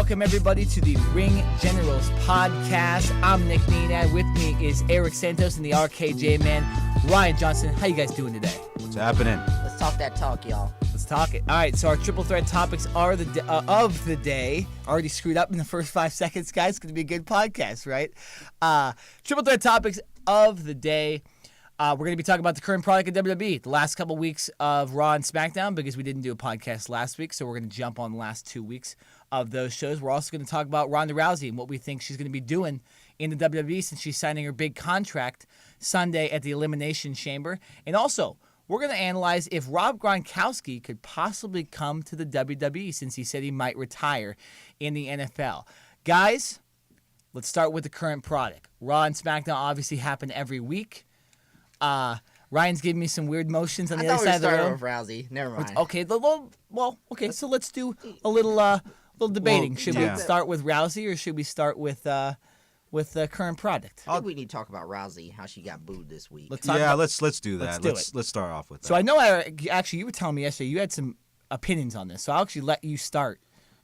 welcome everybody to the Ring Generals podcast. I'm Nick Nenad. With me is Eric Santos and the RKJ Man, Ryan Johnson. How you guys doing today? What's happening? Let's talk that talk, y'all. Let's talk it. All right, so our triple threat topics are of the day. Already screwed up in the first 5 seconds, guys. It's going to be a good podcast, right? Triple threat topics of the day. We're going to be talking about the current product of WWE, the last couple weeks of Raw and SmackDown, because we didn't do a podcast last week, so we're going to jump on the last 2 weeks of those shows. We're also going to talk about Ronda Rousey and what we think she's going to be doing in the WWE since she's signing her big contract Sunday at the Elimination Chamber. And also, we're going to analyze if Rob Gronkowski could possibly come to the WWE since he said he might retire in the NFL. Guys, let's start with the current product. Raw and SmackDown obviously happen every week. Ryan's giving me some weird motions on the other side of the room. I thought we started with Rousey. Never mind. Okay, okay. So let's do a little debating. Should we start with Rousey or should we start with the current product? I think we need to talk about Rousey, how she got booed this week. Let's do that. Let's start off with that. So I know, actually, you were telling me yesterday you had some opinions on this. So I'll actually let you start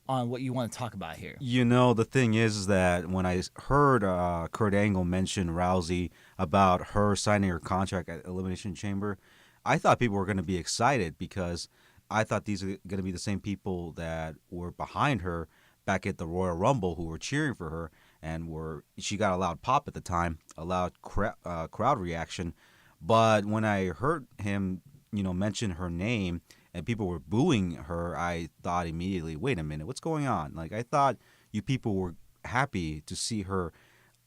on what you want to talk about here. You know, the thing is that when I heard Kurt Angle mention Rousey about her signing her contract at Elimination Chamber, I thought people were going to be excited because I thought these are going to be the same people that were behind her back at the Royal Rumble who were cheering for her and she got a loud pop at the time, a loud crowd reaction. But when I heard him, mention her name and people were booing her, I thought immediately, wait a minute, what's going on? Like, I thought you people were happy to see her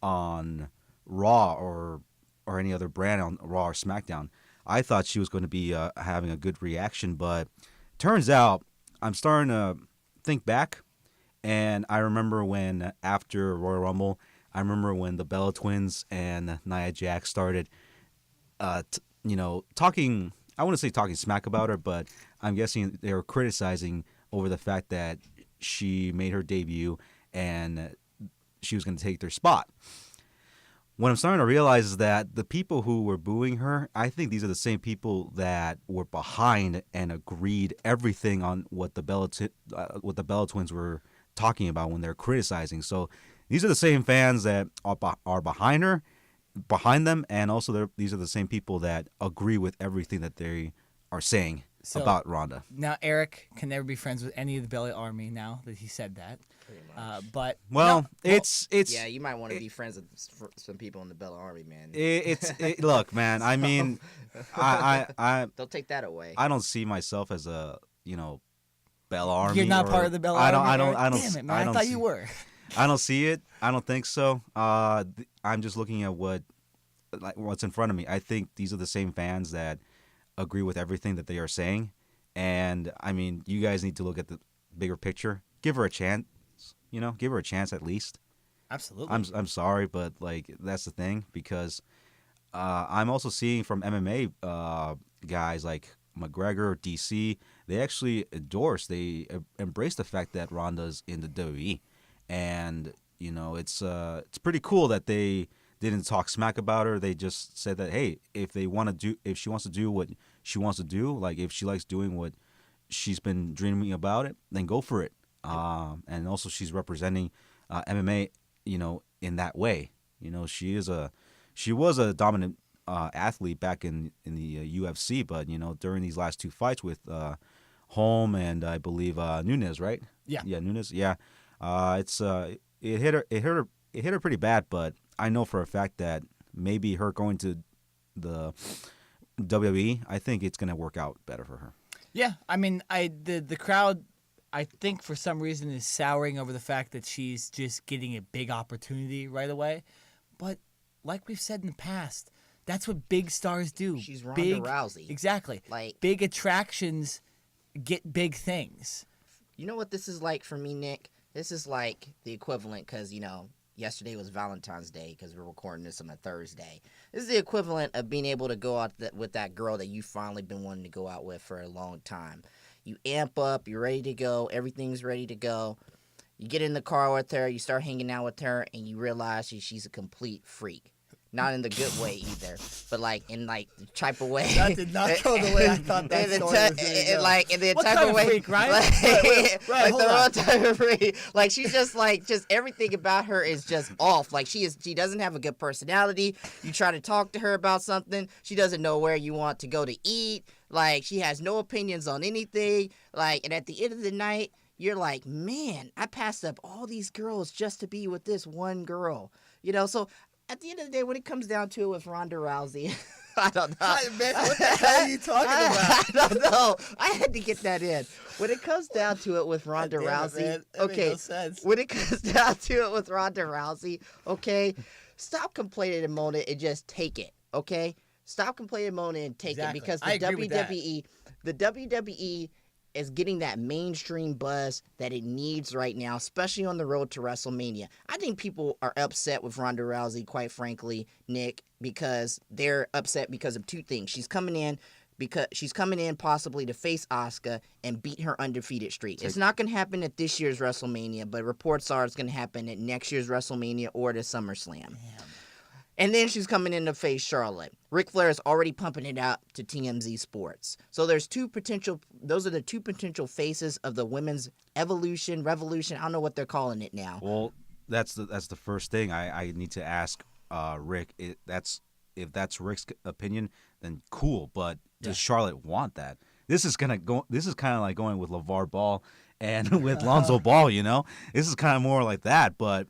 on Raw or any other brand on Raw or SmackDown. I thought she was going to be having a good reaction, but turns out I'm starting to think back, and I remember when after Royal Rumble, I remember when the Bella Twins and Nia Jax started, talking. I wouldn't say talking smack about her, but I'm guessing they were criticizing over the fact that she made her debut and she was going to take their spot. What I'm starting to realize is that the people who were booing her, I think these are the same people that were behind and agreed everything on what the Bella Twins were talking about when they're criticizing. So these are the same fans that are behind her, behind them, and also these are the same people that agree with everything that they are saying about Ronda. Now Eric can never be friends with any of the Bella Army now that he said that. It's yeah, you might want to be friends with some people in the Bella Army, man. Look, man. I mean, I don't take that away. I don't see myself as a Bella Army. You're not part of the Bella Army. I don't. Damn it, man! I thought you were. I don't see it. I don't think so. I'm just looking at what's in front of me. I think these are the same fans that agree with everything that they are saying, and I mean, you guys need to look at the bigger picture. Give her a chance. Give her a chance at least. Absolutely. I'm sorry, but that's the thing because I'm also seeing from MMA guys like McGregor, DC. They actually they embrace the fact that Ronda's in the WWE. And it's pretty cool that they didn't talk smack about her. They just said that, hey, if she wants to do what she wants to do, like if she likes doing what she's been dreaming about it, then go for it. And also she's representing MMA, in that way. She was a dominant athlete back in the UFC, but during these last 2 fights with Holm and I believe Nunes, right? Yeah, Nunes. Yeah. It hit her pretty bad, but I know for a fact that maybe her going to the WWE, I think it's going to work out better for her. Yeah, I mean, the crowd, I think for some reason is souring over the fact that she's just getting a big opportunity right away. But like we've said in the past, that's what big stars do. She's Ronda Rousey. Exactly. Big attractions get big things. You know what this is like for me, Nick? This is like the equivalent because, yesterday was Valentine's Day because we're recording this on a Thursday. This is the equivalent of being able to go out with that girl that you've finally been wanting to go out with for a long time. You amp up, you're ready to go, everything's ready to go. You get in the car with her, you start hanging out with her, and you realize she's a complete freak. not in the good way either, but like in like the type of way. That did not go the way I thought that story was gonna go. Like in the What type kind of of way, freak, Ryan? like, Right, like hold the on. wrong type of freak. Like she's just everything about her is just off. Like she doesn't have a good personality. You try to talk to her about something, she doesn't know where you want to go to eat. Like she has no opinions on anything. Like, and at the end of the night, you're like, man, I passed up all these girls just to be with this one girl. So at the end of the day, when it comes down to it with Ronda Rousey, I don't know. Hi, man, what the hell are you talking about? I don't know. I had to get that in. When it comes down to it with Ronda Rousey, man. That made okay. no sense. When it comes down to it with Ronda Rousey, okay, stop complaining and moaning and just take it, okay? Stop complaining and moaning and take Exactly. it because I agree with that. the WWE is getting that mainstream buzz that it needs right now, especially on the road to WrestleMania. I think people are upset with Ronda Rousey, quite frankly, Nick, because they're upset because of two things. She's coming in possibly to face Asuka and beat her undefeated streak. It's not going to happen at this year's WrestleMania, but reports are it's going to happen at next year's WrestleMania or the SummerSlam. Damn. And then she's coming in to face Charlotte. Ric Flair is already pumping it out to TMZ Sports. So those are the two potential faces of the women's revolution. I don't know what they're calling it now. Well, that's the first thing I need to ask Rick. If that's Rick's opinion, then cool. But does Charlotte want that? This is kind of like going with LeVar Ball and with Lonzo Ball. This is kind of more like that. But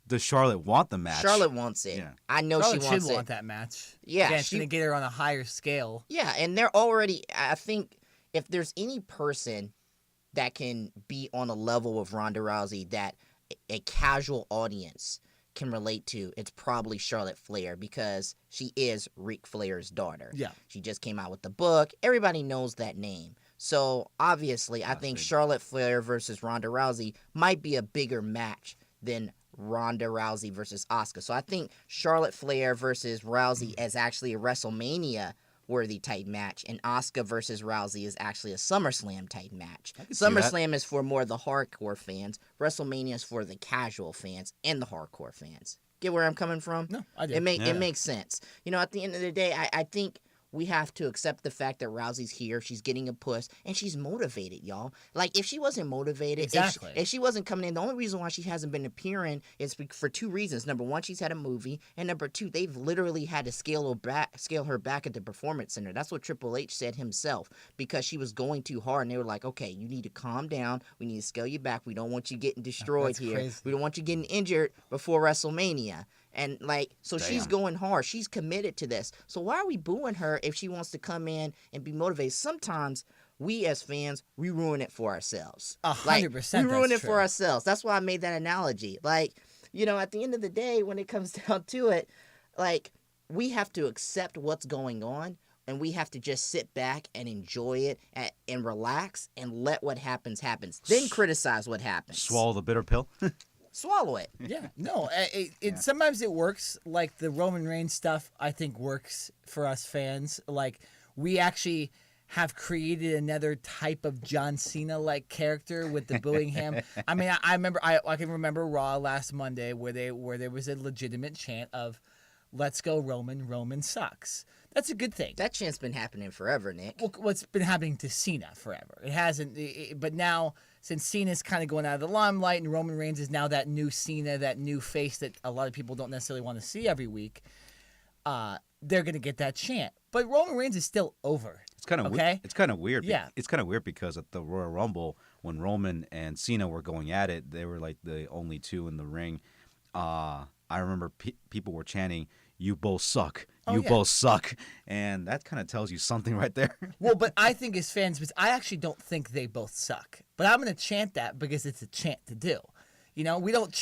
does Charlotte want the match? Charlotte wants it. Yeah. I know Charlotte she wants should it. want that match. Yeah, Again, it's going to get her on a higher scale. Yeah, and they're already. I think if there's any person that can be on a level of Ronda Rousey that a casual audience can relate to, it's probably Charlotte Flair because she is Ric Flair's daughter. Yeah. She just came out with the book. Everybody knows that name. So obviously, I think Charlotte Flair versus Ronda Rousey might be a bigger match than Ronda Rousey versus Asuka. So I think Charlotte Flair versus Rousey is actually a WrestleMania worthy type match, and Asuka versus Rousey is actually a SummerSlam type match. SummerSlam is for more of the hardcore fans. WrestleMania is for the casual fans and the hardcore fans. Get where I'm coming from? No, I do. It makes sense. At the end of the day, I think we have to accept the fact that Rousey's here. She's getting a push, and she's motivated, y'all. Like, if she wasn't motivated, Exactly. if she wasn't coming in, the only reason why she hasn't been appearing is for two reasons. Number one, she's had a movie, and number two, they've literally had to scale her back at the Performance Center. That's what Triple H said himself, because she was going too hard, and they were like, okay, you need to calm down. We need to scale you back. We don't want you getting destroyed That's here. crazy. We don't want you getting injured before WrestleMania. And so she's going hard. She's committed to this. So why are we booing her if she wants to come in and be motivated? Sometimes we as fans, we ruin it for ourselves. 100%. We ruin that's it true. for ourselves. That's why I made that analogy. At the end of the day, when it comes down to it, we have to accept what's going on. And we have to just sit back and enjoy it and relax and let what happens. Then criticize what happens. Swallow the bitter pill. Swallow it. Yeah, no, sometimes it works. Like the Roman Reigns stuff, I think works for us fans. Like we actually have created another type of John Cena-like character with the booing him. I mean, I can remember Raw last Monday where there was a legitimate chant of "Let's go Roman, Roman sucks." That's a good thing. That chant's been happening forever, Nick. Well, what's been happening to Cena forever. It hasn't, but now since Cena's kind of going out of the limelight and Roman Reigns is now that new Cena, that new face that a lot of people don't necessarily want to see every week, they're going to get that chant. But Roman Reigns is still over. It's kind of okay. It's kind of weird. Yeah. It's kind of weird because at the Royal Rumble, when Roman and Cena were going at it, they were like the only two in the ring. I remember people were chanting, "You both suck. You both suck," and that kind of tells you something right there. Well, but I think as fans, I actually don't think they both suck. But I'm going to chant that because it's a chant to do. We don't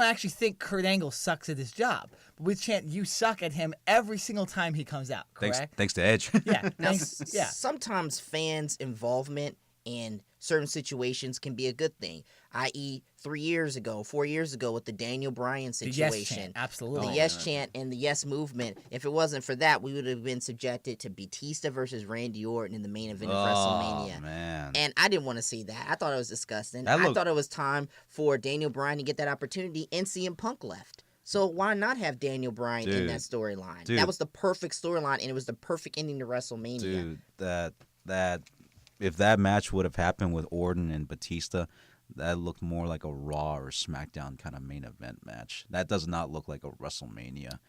actually think Kurt Angle sucks at his job. But we chant, "You suck" at him every single time he comes out, correct? Thanks to Edge. Yeah. Now, Yeah. sometimes fans' involvement in certain situations can be a good thing, i.e. 4 years ago with the Daniel Bryan The situation. yes chant, absolutely. The yes chant and the yes movement. If it wasn't for that, we would have been subjected to Batista versus Randy Orton in the main event of WrestleMania. Man. And I didn't want to see that. I thought it was disgusting. I thought it was time for Daniel Bryan to get that opportunity, and CM Punk left. So why not have Daniel Bryan in Dude. that storyline? Dude. That was the perfect storyline, and it was the perfect ending to WrestleMania. Dude, that if that match would have happened with Orton and Batista, that looked more like a Raw or SmackDown kind of main event match. That does not look like a WrestleMania.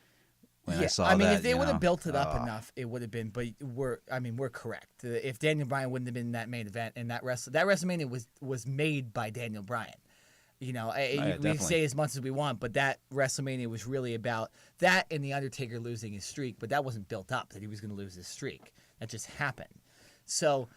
When I saw that, if they would know, have built it up enough, it would have been. But we're correct. If Daniel Bryan wouldn't have been in that main event, and that WrestleMania was made by Daniel Bryan. You know, we definitely. say as much as we want, but that WrestleMania was really about that and the Undertaker losing his streak. But that wasn't built up that he was going to lose his streak. That just happened. So,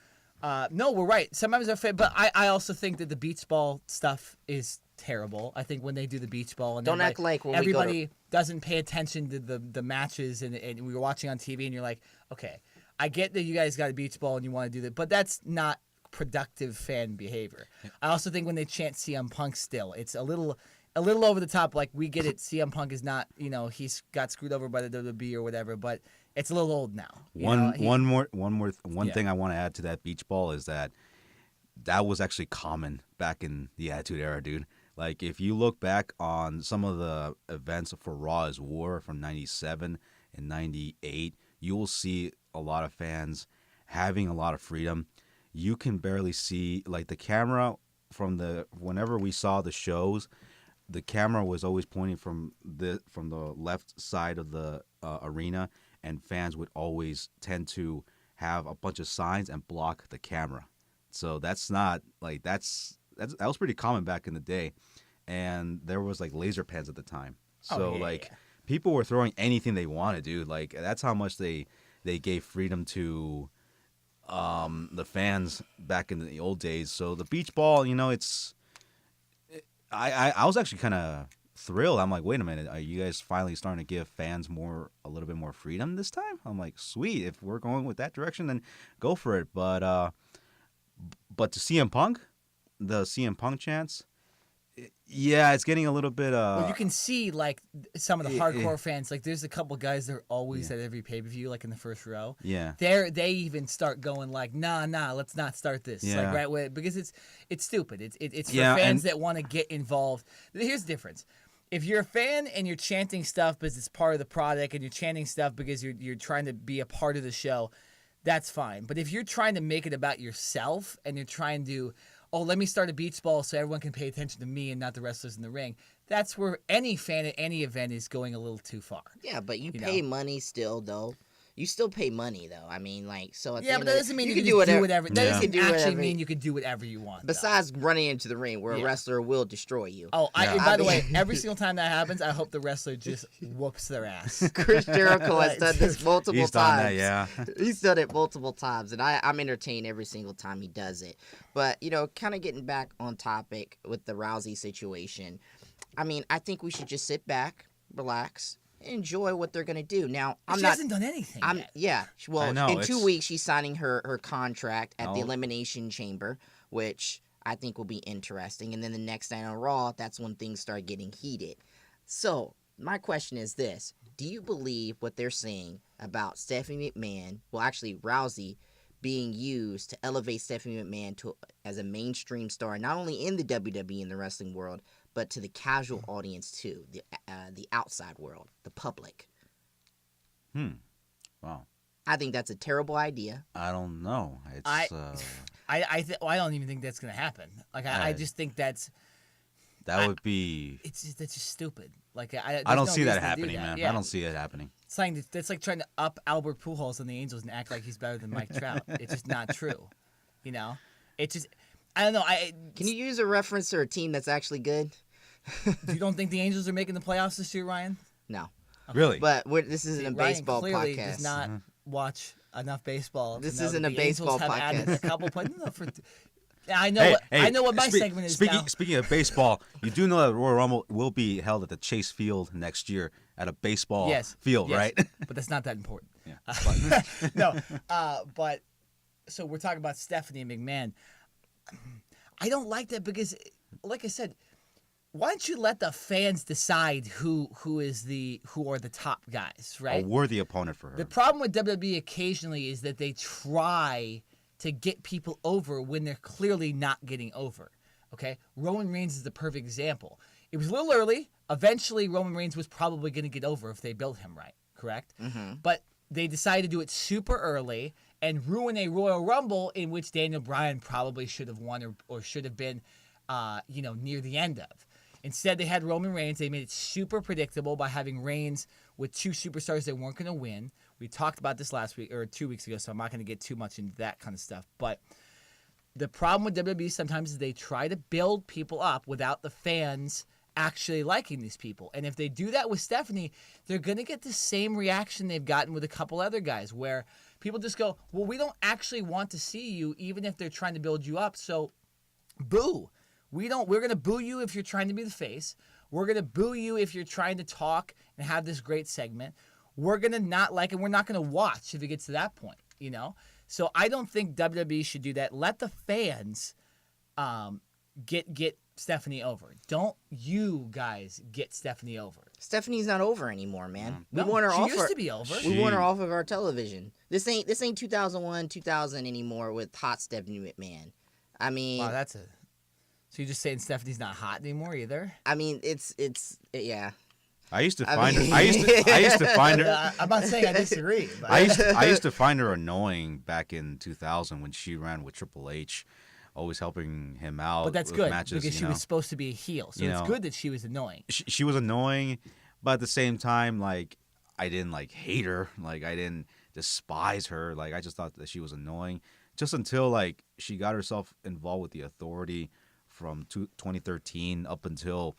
no, we're right. Sometimes I feel, but I also think that the beach ball stuff is terrible. I think when they do the beach ball and Don't act like when everybody doesn't pay attention to the matches and we were watching on TV and you're like, okay, I get that you guys got a beach ball and you want to do that, but that's not productive fan behavior. I also think when they chant CM Punk still, it's a little over the top. Like, we get it, CM Punk is not, he's got screwed over by the WWE or whatever, but it's a little old now. One thing I want to add to that beach ball is that was actually common back in the Attitude Era, dude. Like, if you look back on some of the events for Raw is War from 97 and 98, you will see a lot of fans having a lot of freedom. You can barely see, like, the camera whenever we saw the shows, the camera was always pointing from the left side of the arena, and fans would always tend to have a bunch of signs and block the camera. So that's not like that was pretty common back in the day, and there was like laser pens at the time. So people were throwing anything they wanted, dude. Like, that's how much they gave freedom to the fans back in the old days. So the beach ball, I was actually kind of thrilled. I'm like, wait a minute, are you guys finally starting to give fans a little bit more freedom this time? I'm like, sweet, if we're going with that direction, then go for it. But to CM Punk, the CM Punk chants, yeah, it's getting a little bit. Well, you can see like some of the hardcore fans. Like, there's a couple guys that are always at every pay per view, like in the first row. Yeah, they even start going like, nah, let's not start this. Yeah. Like, right away, because it's stupid. It's for fans that want to get involved. Here's the difference. If you're a fan and you're chanting stuff because it's part of the product, and you're chanting stuff because you're trying to be a part of the show, that's fine. But if you're trying to make it about yourself and you're trying to, let me start a beach ball so everyone can pay attention to me and not the wrestlers in the ring, that's where any fan at any event is going a little too far. Yeah, but you pay money still, though. You still pay money, though. I mean, like, so at yeah, but that doesn't mean you can do whatever. That doesn't actually mean you can do whatever you want. Besides running into the ring where a wrestler will destroy you. Oh, by the way, every single time that happens, I hope the wrestler just whoops their ass. Chris Jericho has done this multiple He's times. done that, yeah. He's done it multiple times, and I'm entertained every single time he does it. But, kind of getting back on topic with the Rousey situation, I mean, I think we should just sit back, relax, enjoy what they're gonna do. Now, She hasn't done anything yet. Yeah. Well, know, in 2 weeks, she's signing her contract at the Oh. Elimination Chamber, which I think will be interesting. And then the next night on Raw, that's when things start getting heated. So, my question is this. Do you believe what they're saying about Stephanie McMahon, well, actually, Rousey, being used to elevate Stephanie McMahon as a mainstream star, not only in the WWE and the wrestling world, but to the casual audience too, the outside world, the public? Wow. I think that's a terrible idea. I don't know. It's I don't even think that's gonna happen. Like, I just think that would be. that's just stupid. Like, I don't see that happening, man. Yeah. I don't see it happening. That's like trying to up Albert Pujols and the Angels and act like he's better than Mike Trout. It's just not true. It's just, I don't know. Can you use a reference to a team that's actually good? You don't think the Angels are making the playoffs this year, Ryan? No. Okay. Really? But this isn't a baseball Ryan clearly podcast. does not watch enough baseball. This to know isn't that a the Angels baseball have podcast. added a couple I know. I know what my segment is now. Speaking of baseball, you do know that Royal Rumble will be held at the Chase Field next year at a baseball field, yes, right? But that's not that important. Yeah. No. But so we're talking about Stephanie McMahon. I don't like that because, like I said, why don't you let the fans decide who are the top guys, right? A worthy opponent for her. The problem with WWE occasionally is that they try to get people over when they're clearly not getting over. Okay, Roman Reigns is the perfect example. It was a little early eventually Roman Reigns was probably going to get over if they built him right, correct? Mm-hmm. But they decided to do it super early and ruin a Royal Rumble in which Daniel Bryan probably should have won or should have been, near the end of. Instead, they had Roman Reigns. They made it super predictable by having Reigns with two superstars that weren't going to win. We talked about this last week or 2 weeks ago, so I'm not going to get too much into that kind of stuff. But the problem with WWE sometimes is they try to build people up without the fans actually liking these people. And if they do that with Stephanie, they're going to get the same reaction they've gotten with a couple other guys where people just go, well, we don't actually want to see you even if they're trying to build you up. So boo. We're going to boo you if you're trying to be the face. We're going to boo you if you're trying to talk and have this great segment. We're going to not like it. We're not going to watch if it gets to that point, So I don't think WWE should do that. Let the fans get Stephanie over. Don't you guys get Stephanie over. Stephanie's not over anymore, man. No, we want her she off used to be over. We want her off of our television. This ain't 2001, 2000 anymore with hot Stephanie McMahon. I mean, Wow, so you're just saying Stephanie's not hot anymore either? I mean, it's yeah. I used to find her. I used to find her. I'm not saying I disagree. But. I used to find her annoying back in 2000 when she ran with Triple H, always helping him out. But that's with good matches, because she was supposed to be a heel, so it's good that she was annoying. She was annoying, but at the same time, like I didn't hate her, like I didn't despise her. Like I just thought that she was annoying, just until she got herself involved with the Authority from 2013 up until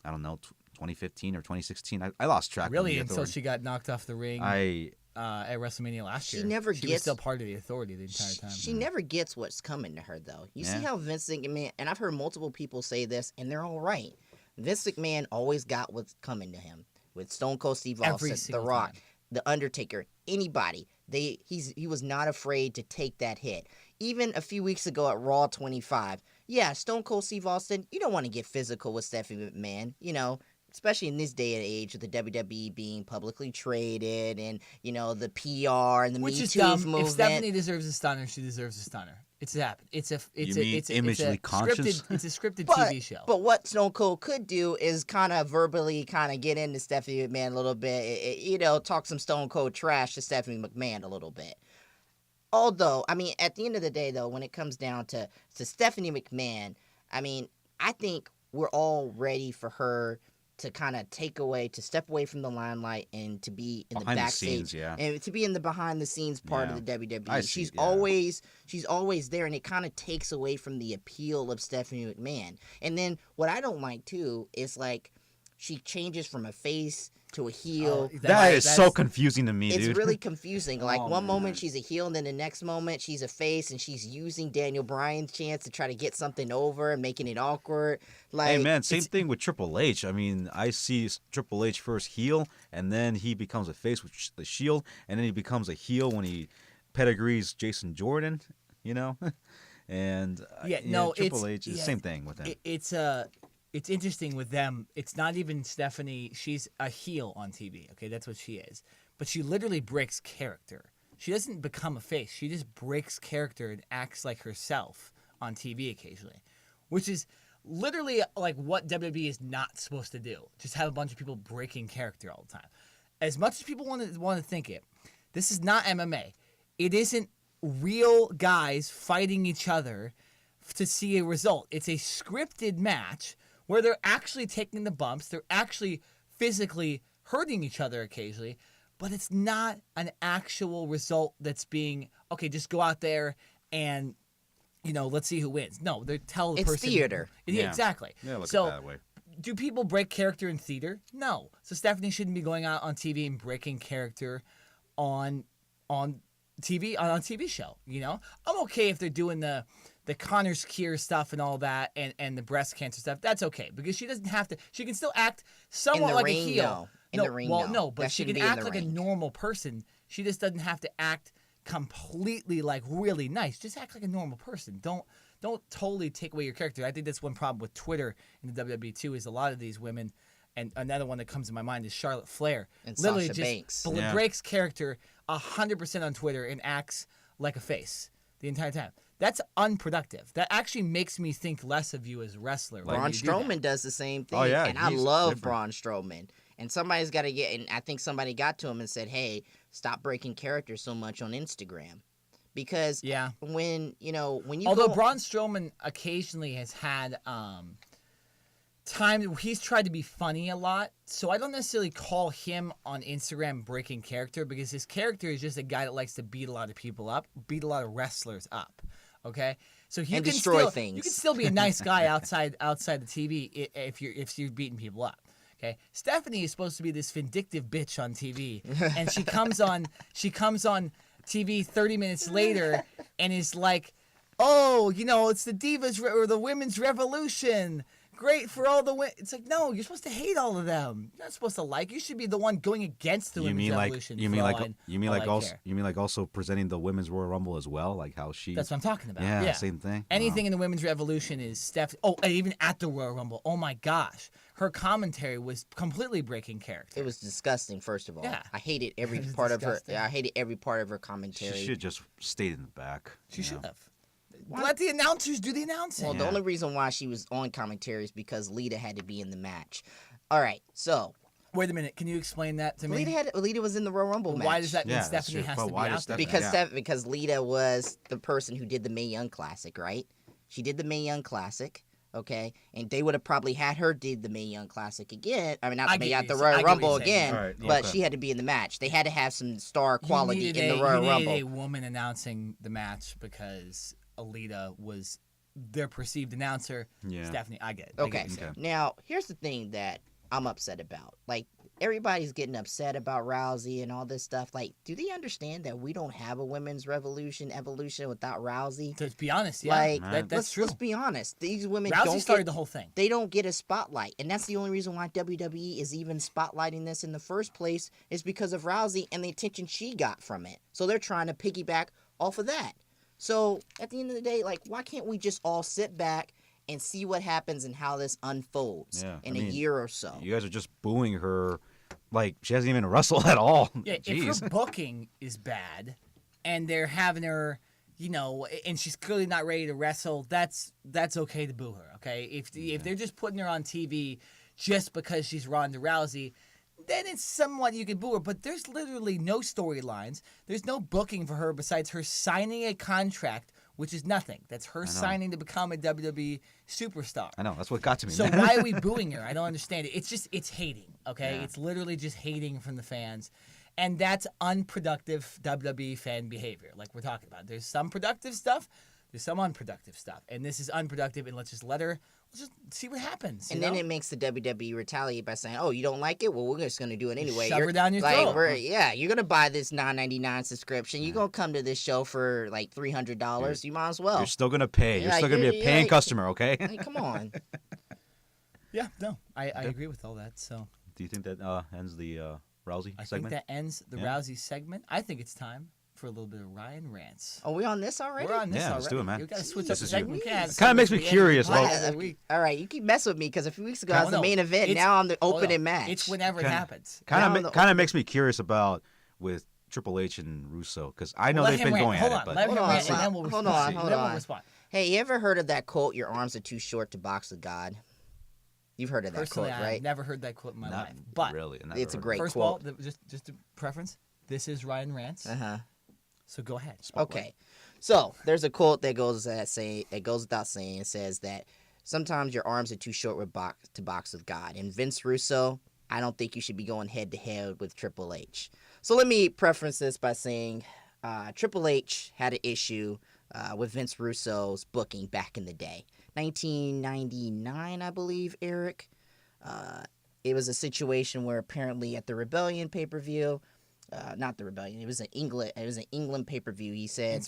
I don't know 2015 or 2016. I lost track. Really, of the until Authority. she got knocked off the ring. At WrestleMania last year. She was still part of the Authority the entire time. She never gets what's coming to her, though. You see how Vince McMahon, and I've heard multiple people say this, and they're all right. Vince McMahon always got what's coming to him. With Stone Cold Steve Austin, The Rock, The Undertaker, anybody. He was not afraid to take that hit. Even a few weeks ago at Raw 25, Stone Cold Steve Austin, you don't want to get physical with Stephanie McMahon, especially in this day and age with the WWE being publicly traded and, the PR and the Me Too movement. If Stephanie deserves a stunner, she deserves a stunner. It's happened. It's a imagely conscious? It's a scripted TV show. But what Stone Cold could do is kind of verbally get into Stephanie McMahon a little bit, talk some Stone Cold trash to Stephanie McMahon a little bit. Although, I mean, at the end of the day, though, when it comes down to Stephanie McMahon, I mean, I think we're all ready for her to step away from the limelight and to be in behind the backstage, and to be in the behind the scenes part of the WWE. She's always there, and it kind of takes away from the appeal of Stephanie McMahon. And then what I don't like too is she changes from a face to a heel. That is so confusing to me, dude. It's really confusing. One moment she's a heel, and then the next moment she's a face, and she's using Daniel Bryan's chance to try to get something over and making it awkward. Hey, man, same thing with Triple H. I mean, I see Triple H first heel, and then he becomes a face with the Shield, and then he becomes a heel when he pedigrees Jason Jordan, and Triple H is the same thing with him. It's interesting with them. It's not even Stephanie. She's a heel on TV. Okay, that's what she is. But she literally breaks character. She doesn't become a face. She just breaks character and acts like herself on TV occasionally, which is literally what WWE is not supposed to do. Just have a bunch of people breaking character all the time. As much as people want to think it, this is not MMA. It isn't real guys fighting each other to see a result. It's a scripted match where they're actually taking the bumps, they're actually physically hurting each other occasionally, but it's not an actual result that's being, okay, just go out there and, let's see who wins. No, they're telling the person. It's theater. Yeah, exactly. Yeah, look at that way. Do people break character in theater? No. So Stephanie shouldn't be going out on TV and breaking character on TV, on a TV show, I'm okay if they're doing the Connor's cure stuff and all that and the breast cancer stuff. That's okay because she doesn't have to. She can still act somewhat like a heel. In the ring, no. But she can act like a normal person. She just doesn't have to act completely really nice. Just act like a normal person. Don't totally take away your character. I think that's one problem with Twitter in the WWE too is a lot of these women, and another one that comes to my mind is Charlotte Flair. And literally Sasha Banks. breaks character 100% on Twitter and acts like a face the entire time. That's unproductive. That actually makes me think less of you as a wrestler. when Braun you do that. Strowman does the same thing. Oh, yeah, And I he's love different. Braun Strowman. And somebody's got to get, and I think somebody got to him and said, hey, stop breaking character so much on Instagram. Because Yeah. when you Although go, Braun Strowman occasionally has had time, he's tried to be funny a lot. So I don't necessarily call him on Instagram breaking character, because his character is just a guy that likes to beat a lot of people up, beat a lot of wrestlers up. Okay, so he And can destroy still, things. You can still be a nice guy outside the TV if you're beating people up. Okay, Stephanie is supposed to be this vindictive bitch on TV, and she comes on TV 30 minutes later and is like, "Oh, it's the divas or the women's revolution. Great for all the women." It's like, no, you're supposed to hate all of them. You're not supposed to like. You should be the one going against the women's revolution. You mean like also presenting the women's Royal Rumble as well, like how she. That's what I'm talking about. Yeah, same thing. Anything in the women's revolution is Steph. Oh, and even at the Royal Rumble. Oh my gosh, her commentary was completely breaking character. it was disgusting. First of all, Yeah. I hated every It was part disgusting. of her. I hated every part of her commentary. She should just stayed in the back. She should have. Why- Let the announcers do the announcing. Well, the only reason why she was on commentary is because Lita had to be in the match. All right, so Wait a minute. Can you explain that to me? Lita was in the Royal Rumble match. Why does that mean Yeah, that's Stephanie true. has But to be why out does there? Stephanie- Because Lita was the person who did the Mae Young Classic, right? She did the Mae Young Classic, okay? And they would have probably had her did the Mae Young Classic again. I mean, not I the get Mae, what the you're saying. I Royal get what Rumble you're saying. again, All right, but okay. she had to be in the match. They had to have some star quality You in the needed Royal a Rumble. woman announcing the match because Alita was their perceived announcer. Yeah. Stephanie, I get it. Okay. I get it. Now, here's the thing that I'm upset about. Like, everybody's getting upset about Rousey and all this stuff. Like, do they understand that we don't have a women's evolution without Rousey? To be honest, yeah, Like, that's true. let's be honest. These women Rousey don't started get, the whole thing. they don't get a spotlight. And that's the only reason why WWE is even spotlighting this in the first place is because of Rousey and the attention she got from it. So they're trying to piggyback off of that. So at the end of the day, like, why can't we just all sit back and see what happens and how this unfolds in a year or so? You guys are just booing her, like she hasn't even wrestled at all. Yeah, Jeez. if her booking is bad, and they're having her, and she's clearly not ready to wrestle, that's okay to boo her. Okay, if they're just putting her on TV just because she's Ronda Rousey, then it's somewhat you can boo her. But there's literally no storylines. There's no booking for her besides her signing a contract, which is nothing. That's her signing to become a WWE superstar. I know, that's what got to me. So man. why are we booing her? I don't understand it. It's hating, okay? Yeah. It's literally just hating from the fans. And that's unproductive WWE fan behavior, like we're talking about. There's some productive stuff, there's some unproductive stuff. And this is unproductive, and let's just see what happens. And then it makes the WWE retaliate by saying, "Oh, you don't like it? Well, we're just going to do it anyway. Shove her down your like, throat." You're going to buy this $9.99 subscription. You're going to come to this show for like $300. You might as well. You're still gonna pay. You're Yeah, still gonna be a you're paying like- customer, okay? Like, come on. Yeah, no, I agree with all that. So Do you think that ends the Rousey I segment? think that ends the Yeah. Rousey segment. I think it's time for a little bit of Ryan rants. Are we on this already? We're on this Yeah, already. let's do it, man. We got to switch This up the is you. segment. We can't have It kinda makes me segments at the end of curious, the though. podcast every week. All right, you keep messing with me because a few weeks ago I was No, the main event. it's- Now I'm the hold on. opening match. It's whenever it Kinda- happens. Kind Now of makes me curious about with Triple H and Russo because I know Let they've him been rant. going Hold at on. it, but Let him Hold on, rant, and hold then on, we'll hold respond. on, hold Then we'll on. respond. Hey, you ever heard of that quote? Your arms are too short to box with God. You've heard of that Personally, quote, I've right? never heard that quote in my not life. But really. I've it's a never great heard first quote. of all, just a preference. This is Ryan Rants. So go ahead. Okay, so there's a quote that goes without saying. It says that sometimes your arms are too short to box with God. And Vince Russo, I don't think you should be going head to head with Triple H. So let me preference this by saying Triple H had an issue with Vince Russo's booking back in the day, 1999, I believe. Eric, it was a situation where apparently at the Rebellion pay-per-view. Not the Rebellion. It was an England pay-per-view. He said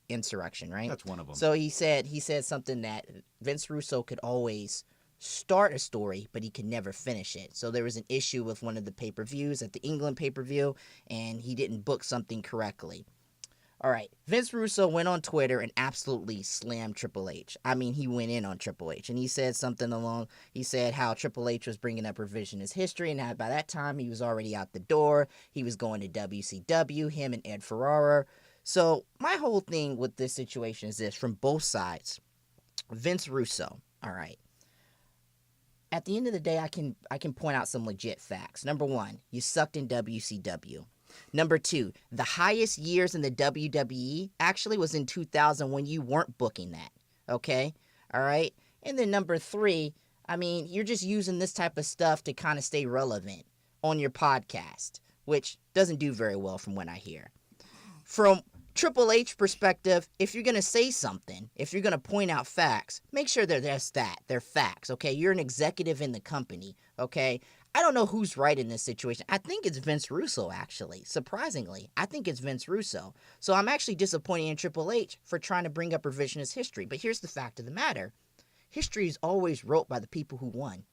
Insurrection, right? That's one of them. So he said something that Vince Russo could always start a story, but he could never finish it. So there was an issue with one of the pay-per-views at the England pay-per-view, and he didn't book something correctly. All right, Vince Russo went on Twitter and absolutely slammed Triple H. I mean, he went in on Triple H, and he said he said how Triple H was bringing up revisionist history, and how by that time he was already out the door. He was going to WCW, him and Ed Ferrara. So my whole thing with this situation is this: from both sides, Vince Russo. All right. At the end of the day, I can point out some legit facts. Number one, you sucked in WCW. Number two, the highest years in the WWE actually was in 2000 when you weren't booking that. Okay? All right? And then number three, I mean, you're just using this type of stuff to kind of stay relevant on your podcast, which doesn't do very well from what I hear. From Triple H perspective, if you're going to say something, if you're going to point out facts, make sure they're just that. They're facts, okay? You're an executive in the company, okay? I don't know who's right in this situation. I think it's Vince Russo, actually. Surprisingly, I think it's Vince Russo. So I'm actually disappointed in Triple H for trying to bring up revisionist history. But here's the fact of the matter. History is always wrote by the people who won.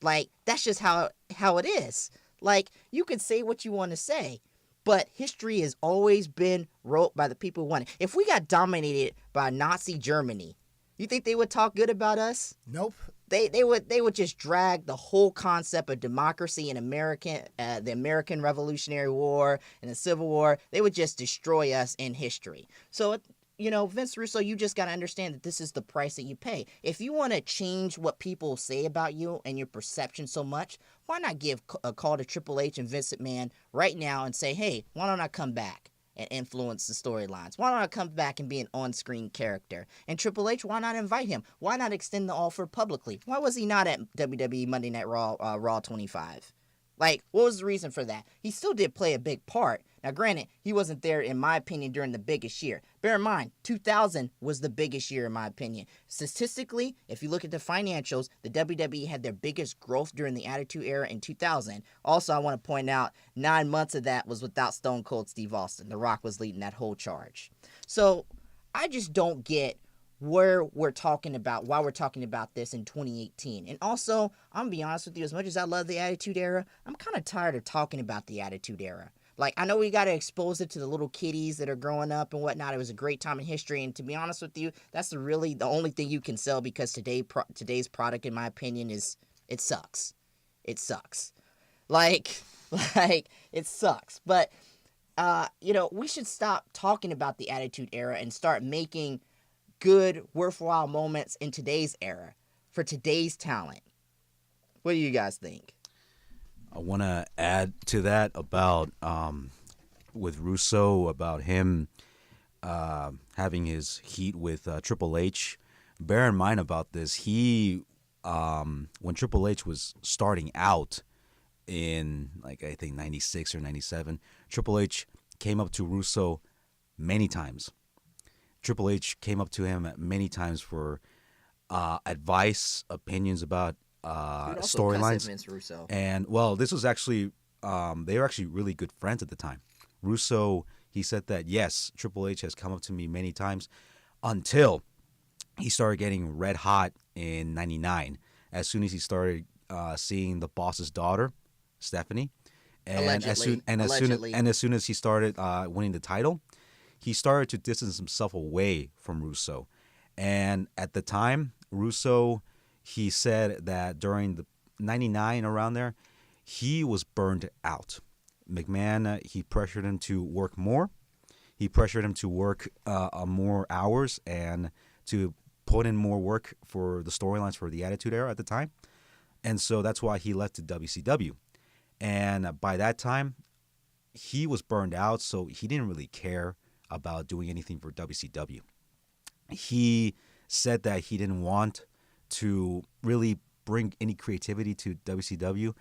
Like, that's just how it is. Like, you could say what you want to say, but history has always been wrote by the people who won. If we got dominated by Nazi Germany, you think they would talk good about us? Nope. They would just drag the whole concept of democracy and the American Revolutionary War and the Civil War. They would just destroy us in history. So, Vince Russo, you just got to understand that this is the price that you pay. If you want to change what people say about you and your perception so much, why not give a call to Triple H and Vince McMahon right now and say, hey, why don't I come back and influence the storylines? Why don't I come back and be an on-screen character? And Triple H, why not invite him? Why not extend the offer publicly? Why was he not at WWE Monday Night Raw 25? Like, what was the reason for that? He still did play a big part. Now, granted, he wasn't there, in my opinion, during the biggest year. Bear in mind, 2000 was the biggest year, in my opinion. Statistically, if you look at the financials, the WWE had their biggest growth during the Attitude Era in 2000. Also, I want to point out, 9 months of that was without Stone Cold Steve Austin. The Rock was leading that whole charge. So, I just don't get why we're talking about this in 2018. And also, I'm going to be honest with you, as much as I love the Attitude Era, I'm kind of tired of talking about the Attitude Era. Like, I know we got to expose it to the little kiddies that are growing up and whatnot. It was a great time in history. And to be honest with you, that's the only thing you can sell, because today's product, in my opinion, it sucks. It sucks. Like, it sucks. But, we should stop talking about the Attitude Era and start making good, worthwhile moments in today's era for today's talent. What do you guys think? I want to add to that about with Russo, about him having his heat with Triple H. Bear in mind about this, he when Triple H was starting out in, like, I think 96 or 97, Triple H came up to Russo many times. Triple H came up to him many times for advice, opinions about storylines. And, well, this was actually, they were actually really good friends at the time. Russo, he said that, yes, Triple H has come up to me many times, until he started getting red hot in 99. As soon as he started seeing the boss's daughter, Stephanie, and as soon as he started winning the title, he started to distance himself away from Russo. And at the time, Russo, he said that during the 99, around there, he was burned out. McMahon, he pressured him to work more. He pressured him to work more hours and to put in more work for the storylines for the Attitude Era at the time. And so that's why he left to WCW. And by that time, he was burned out, so he didn't really care about doing anything for WCW. He said that he didn't want to really bring any creativity to WCW.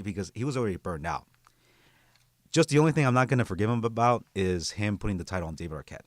Because he was already burned out. Just the only thing I'm not going to forgive him about is him putting the title on David Arquette.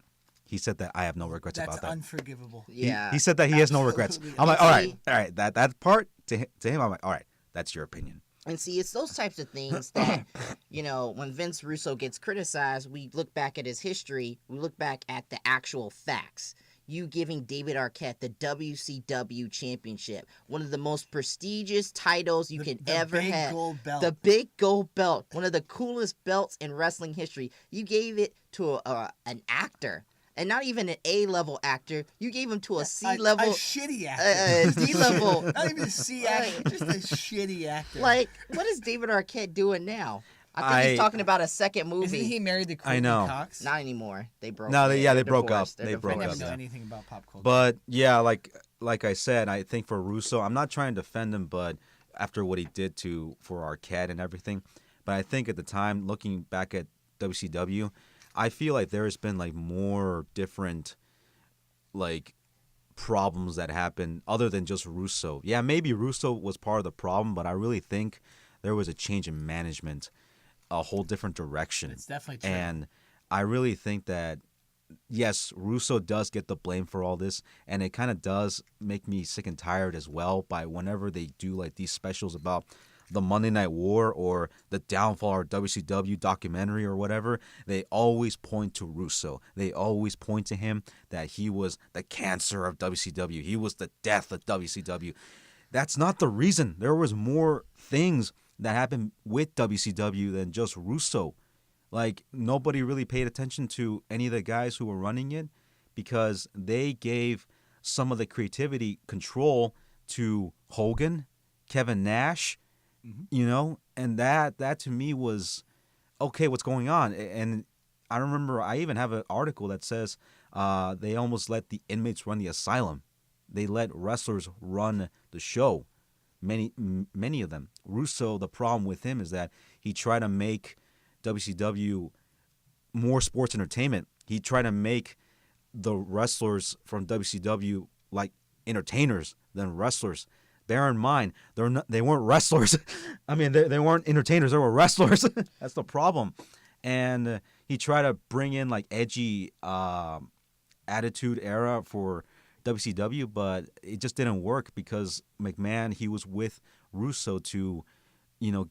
He said that I have no regrets about that. That's unforgivable. Yeah. He said that he has no regrets. I'm like, all right. That part to him, I'm like, all right, that's your opinion. And see, it's those types of things that, when Vince Russo gets criticized, we look back at his history, we look back at the actual facts. You giving David Arquette the WCW championship, one of the most prestigious titles you could ever have. Gold belt. The big gold belt, one of the coolest belts in wrestling history. You gave it to an actor. And not even an A-level actor. You gave him to a C-level. A shitty actor. D-level. Not even a C actor, just a shitty actor. Like, what is David Arquette doing now? I think he's talking about a second movie. Isn't he married to Courtney I know. Cox? Not anymore. They broke. No, up. they broke up. They're They broke I never up, know yeah. anything about pop culture. But yeah, like I said, I think for Russo, I'm not trying to defend him, but after what he did for Arquette and everything, but I think at the time, looking back at WCW, I feel like there has been like more different like problems that happened other than just Russo. Yeah, maybe Russo was part of the problem, but I really think there was a change in management, a whole different direction. It's definitely true. And I really think that, yes, Russo does get the blame for all this, and it kind of does make me sick and tired as well by whenever they do like these specials about the Monday Night War or the downfall or WCW documentary or whatever, they always point to Russo. They always point to him that he was the cancer of WCW. He was the death of WCW. That's not the reason. There was more things that happened with WCW than just Russo. Like, nobody really paid attention to any of the guys who were running it because they gave some of the creativity control to Hogan, Kevin Nash, and that to me was, okay, what's going on? And I remember I even have an article that says they almost let the inmates run the asylum. They let wrestlers run the show, many of them. Russo, the problem with him is that he tried to make WCW more sports entertainment. He tried to make the wrestlers from WCW like entertainers than wrestlers. Bear in mind, they weren't wrestlers. I mean, they weren't entertainers. They were wrestlers. That's the problem. And he tried to bring in like edgy attitude era for WCW, but it just didn't work because McMahon, he was with Russo to,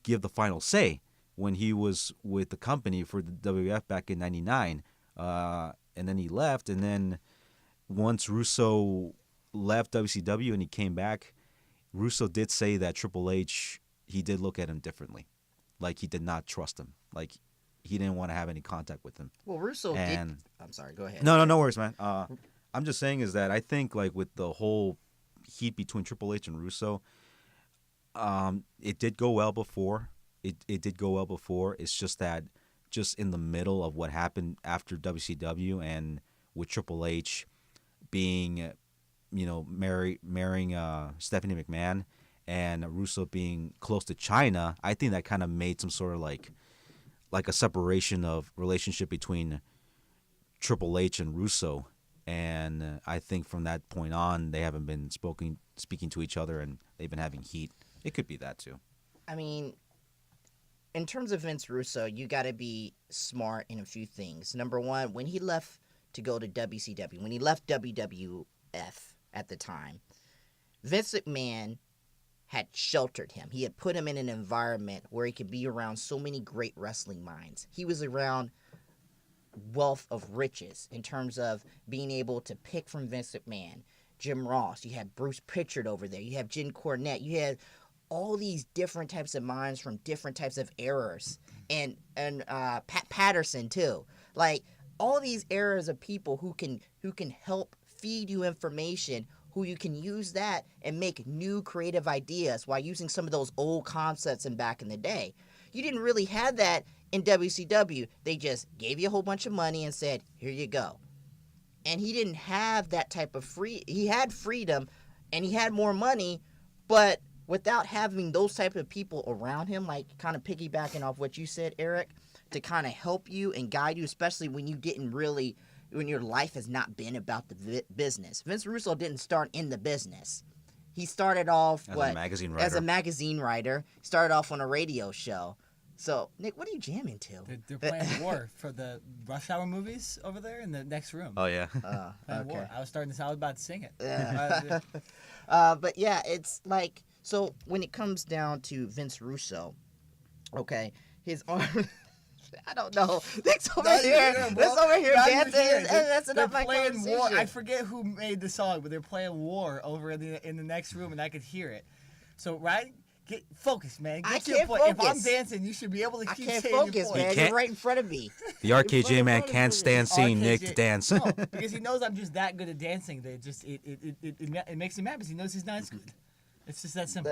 give the final say when he was with the company for the WWF back in '99. And then he left. And then once Russo left WCW and he came back, Russo did say that Triple H, he did look at him differently. Like, he did not trust him. Like, he didn't want to have any contact with him. Well, Russo did. I'm sorry, go ahead. No worries, man. I'm just saying is that I think, like, with the whole heat between Triple H and Russo, it did go well before. It did go well before. It's just that just in the middle of what happened after WCW and with Triple H being marrying Stephanie McMahon and Russo being close to China, I think that kind of made some sort of like a separation of relationship between Triple H and Russo. And I think from that point on, they haven't been speaking to each other, and they've been having heat. It could be that too. I mean, in terms of Vince Russo, you got to be smart in a few things. Number one, when he left to go to WCW, when he left WWF at the time, Vince McMahon had sheltered him. He had put him in an environment where he could be around so many great wrestling minds. He was around wealth of riches in terms of being able to pick from Vince McMahon, Jim Ross. You had Bruce Pritchard over there. You have Jim Cornette. You had all these different types of minds from different types of eras, and Pat Patterson too. Like, all these eras of people who can help feed you information, who you can use that and make new creative ideas while using some of those old concepts in back in the day. You didn't really have that in WCW. They just gave you a whole bunch of money and said, here you go. And he didn't have that type of he had freedom and he had more money, but without having those type of people around him, like kind of piggybacking off what you said, Eric, to kind of help you and guide you, especially when when your life has not been about the business. Vince Russo didn't start in the business. He started off as a magazine writer. Started off on a radio show. So, Nick, what are you jamming to? They're playing War for the Rush Hour movies over there in the next room. Oh, yeah. Okay. War. I was about to sing it. Yeah. But, yeah, it's like, so when it comes down to Vince Russo, okay, his arm... I don't know. Nick's over here dancing. That's enough my conversation. War. I forget who made the song, but they're playing War over in the next room, and I could hear it. So, right? Get focused, man. Get to your point. If I'm dancing, you should be able to keep saying your point. I can't focus, man. You're right in front of me. The RKJ Man can't stand seeing Nick dance. No, because he knows I'm just that good at dancing that it makes him mad because he knows he's not as good. It's just that simple.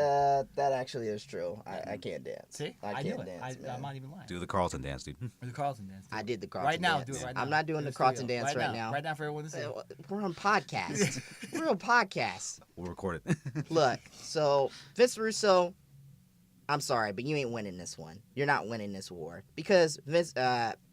That actually is true. I can't dance. See, I knew can't it. dance. I'm not even lying. Do the Carlton dance, dude. Or the Carlton dance. I did the Carlton right now. dance. Do it right now. I'm not doing the Carlton dance right now. Right now for everyone to see. We're on podcast. We're on podcast. We'll record it. Look, so Vince Russo, I'm sorry, but you ain't winning this one. You're not winning this war because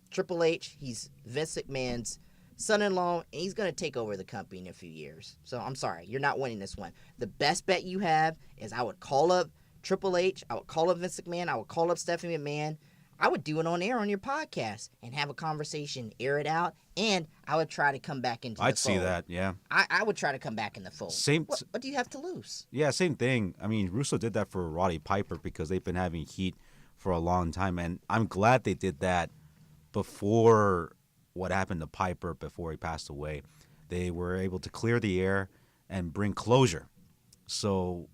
Triple H, he's Vince McMahon's son-in-law, and he's gonna take over the company in a few years. So I'm sorry, you're not winning this one. The best bet you have is I would call up Triple H, I would call up Vince McMahon, I would call up Stephanie McMahon. I would do it on air on your podcast and have a conversation, air it out, and I would try to come back into the fold. I'd see that, yeah. I would try to come back in the fold. What do you have to lose? Yeah, same thing. I mean, Russo did that for Roddy Piper because they've been having heat for a long time, and I'm glad they did that before what happened to Piper before he passed away. They were able to clear the air and bring closure. So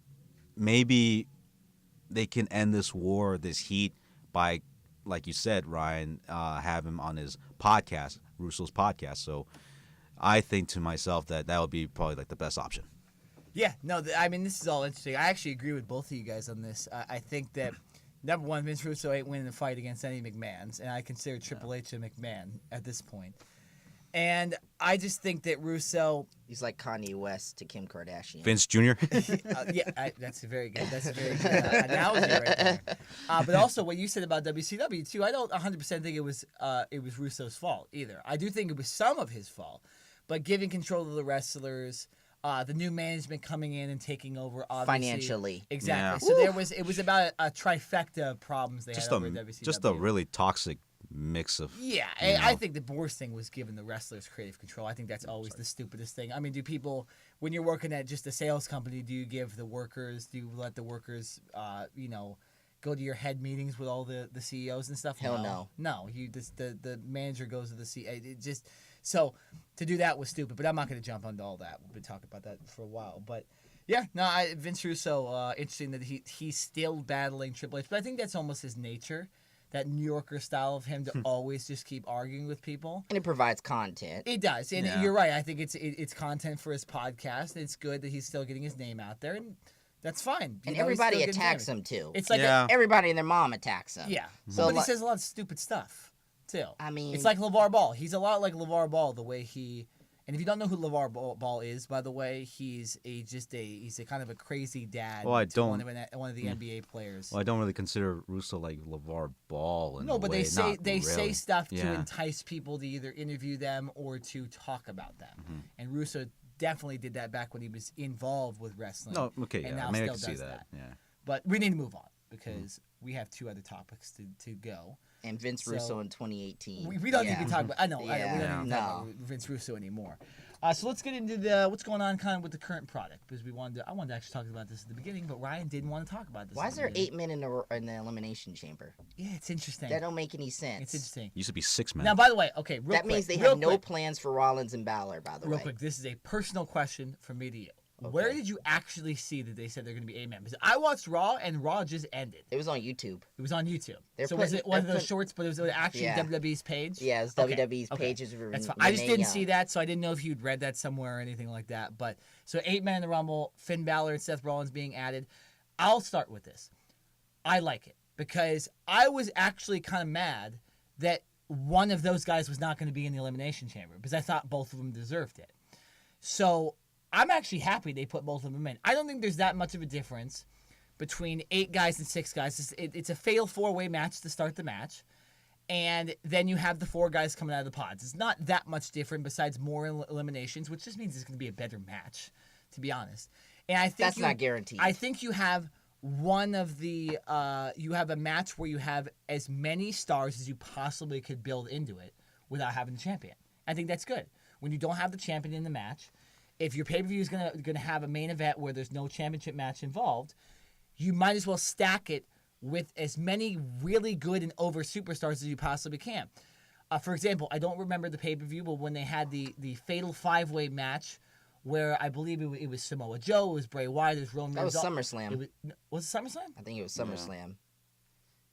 maybe they can end this war, this heat, by, like you said, Ryan, have him on his podcast, Russo's podcast. So I think to myself that would be probably like the best option. Yeah, no, I mean, this is all interesting. I actually agree with both of you guys on this. I think that, number one, Vince Russo ain't winning the fight against any McMahons, and I consider Triple H a McMahon at this point. And I just think that Russo... He's like Kanye West to Kim Kardashian. Vince Jr.? That's a very good analogy right there. But also, what you said about WCW, too, I don't 100% think it was Russo's fault either. I do think it was some of his fault. But giving control to the wrestlers... the new management coming in and taking over, obviously. Financially. Exactly. Yeah. So it was about a trifecta of problems they had over WCW. Just a really toxic mix of... Yeah, I think the worst thing was giving the wrestlers creative control. I think that's always the stupidest thing. I mean, do people, when you're working at just a sales company, do you give the workers, do you let the workers, go to your head meetings with all the CEOs and stuff? Hell no. No, the manager goes to the CEO. It just... So to do that was stupid, but I'm not going to jump onto all that. We've been talking about that for a while. But, yeah, no, Vince Russo, interesting that he's still battling Triple H. But I think that's almost his nature, that New Yorker style of him to always just keep arguing with people. And it provides content. It does. And you're right. I think it's content for his podcast. It's good that he's still getting his name out there. And that's fine. And everybody attacks him, too. It's like everybody and their mom attacks him. Yeah. So, but he says a lot of stupid stuff. Too. I mean, it's like LeVar Ball. He's a lot like LeVar Ball the way he. And if you don't know who LeVar Ball is, by the way, he's a kind of a crazy dad. Well, one of the NBA players. Well, I don't really consider Russo like LeVar Ball. No, but they say really. stuff to entice people to either interview them or to talk about them. Mm-hmm. And Russo definitely did that back when he was involved with wrestling. No, okay, and yeah, now I mean, I still can see does that. Yeah. But we need to move on because we have two other topics to go. And Vince Russo in 2018. We don't need to be talking about. I know. We don't need to talk No. about Vince Russo anymore. So let's get into what's going on kind of with the current product because I wanted to actually talk about this at the beginning, but Ryan didn't want to talk about this. Why is there 8 men in the elimination chamber? Yeah, it's interesting. That don't make any sense. It's interesting. Used to be 6 men. Now, by the way, okay, that means they have no plans for Rollins and Balor. By the way, real quick, this is a personal question from me to you. Okay. Where did you actually see that they said they're going to be 8 men? Because I watched Raw and Raw just ended. It was on YouTube. It was on YouTube. Was it one of those shorts? But it was actually WWE's page. Yeah, it was WWE's pages. That's fine. I just didn't see that, so I didn't know if you'd read that somewhere or anything like that. But so 8 men in the Rumble, Finn Balor and Seth Rollins being added. I'll start with this. I like it because I was actually kind of mad that one of those guys was not going to be in the Elimination Chamber because I thought both of them deserved it. So I'm actually happy they put both of them in. I don't think there's that much of a difference between 8 guys and 6 guys. It's a fatal 4-way match to start the match. And then you have the 4 guys coming out of the pods. It's not that much different besides more eliminations, which just means it's going to be a better match, to be honest. And I think that's not guaranteed. I think you have you have a match where you have as many stars as you possibly could build into it without having the champion. I think that's good. When you don't have the champion in the match, if your pay-per-view is gonna have a main event where there's no championship match involved, you might as well stack it with as many really good and over superstars as you possibly can. For example, I don't remember the pay-per-view, but when they had the fatal 5-way match where I believe it was Samoa Joe, it was Bray Wyatt, it was Roman Reigns. That was SummerSlam. Was it SummerSlam? I think it was SummerSlam.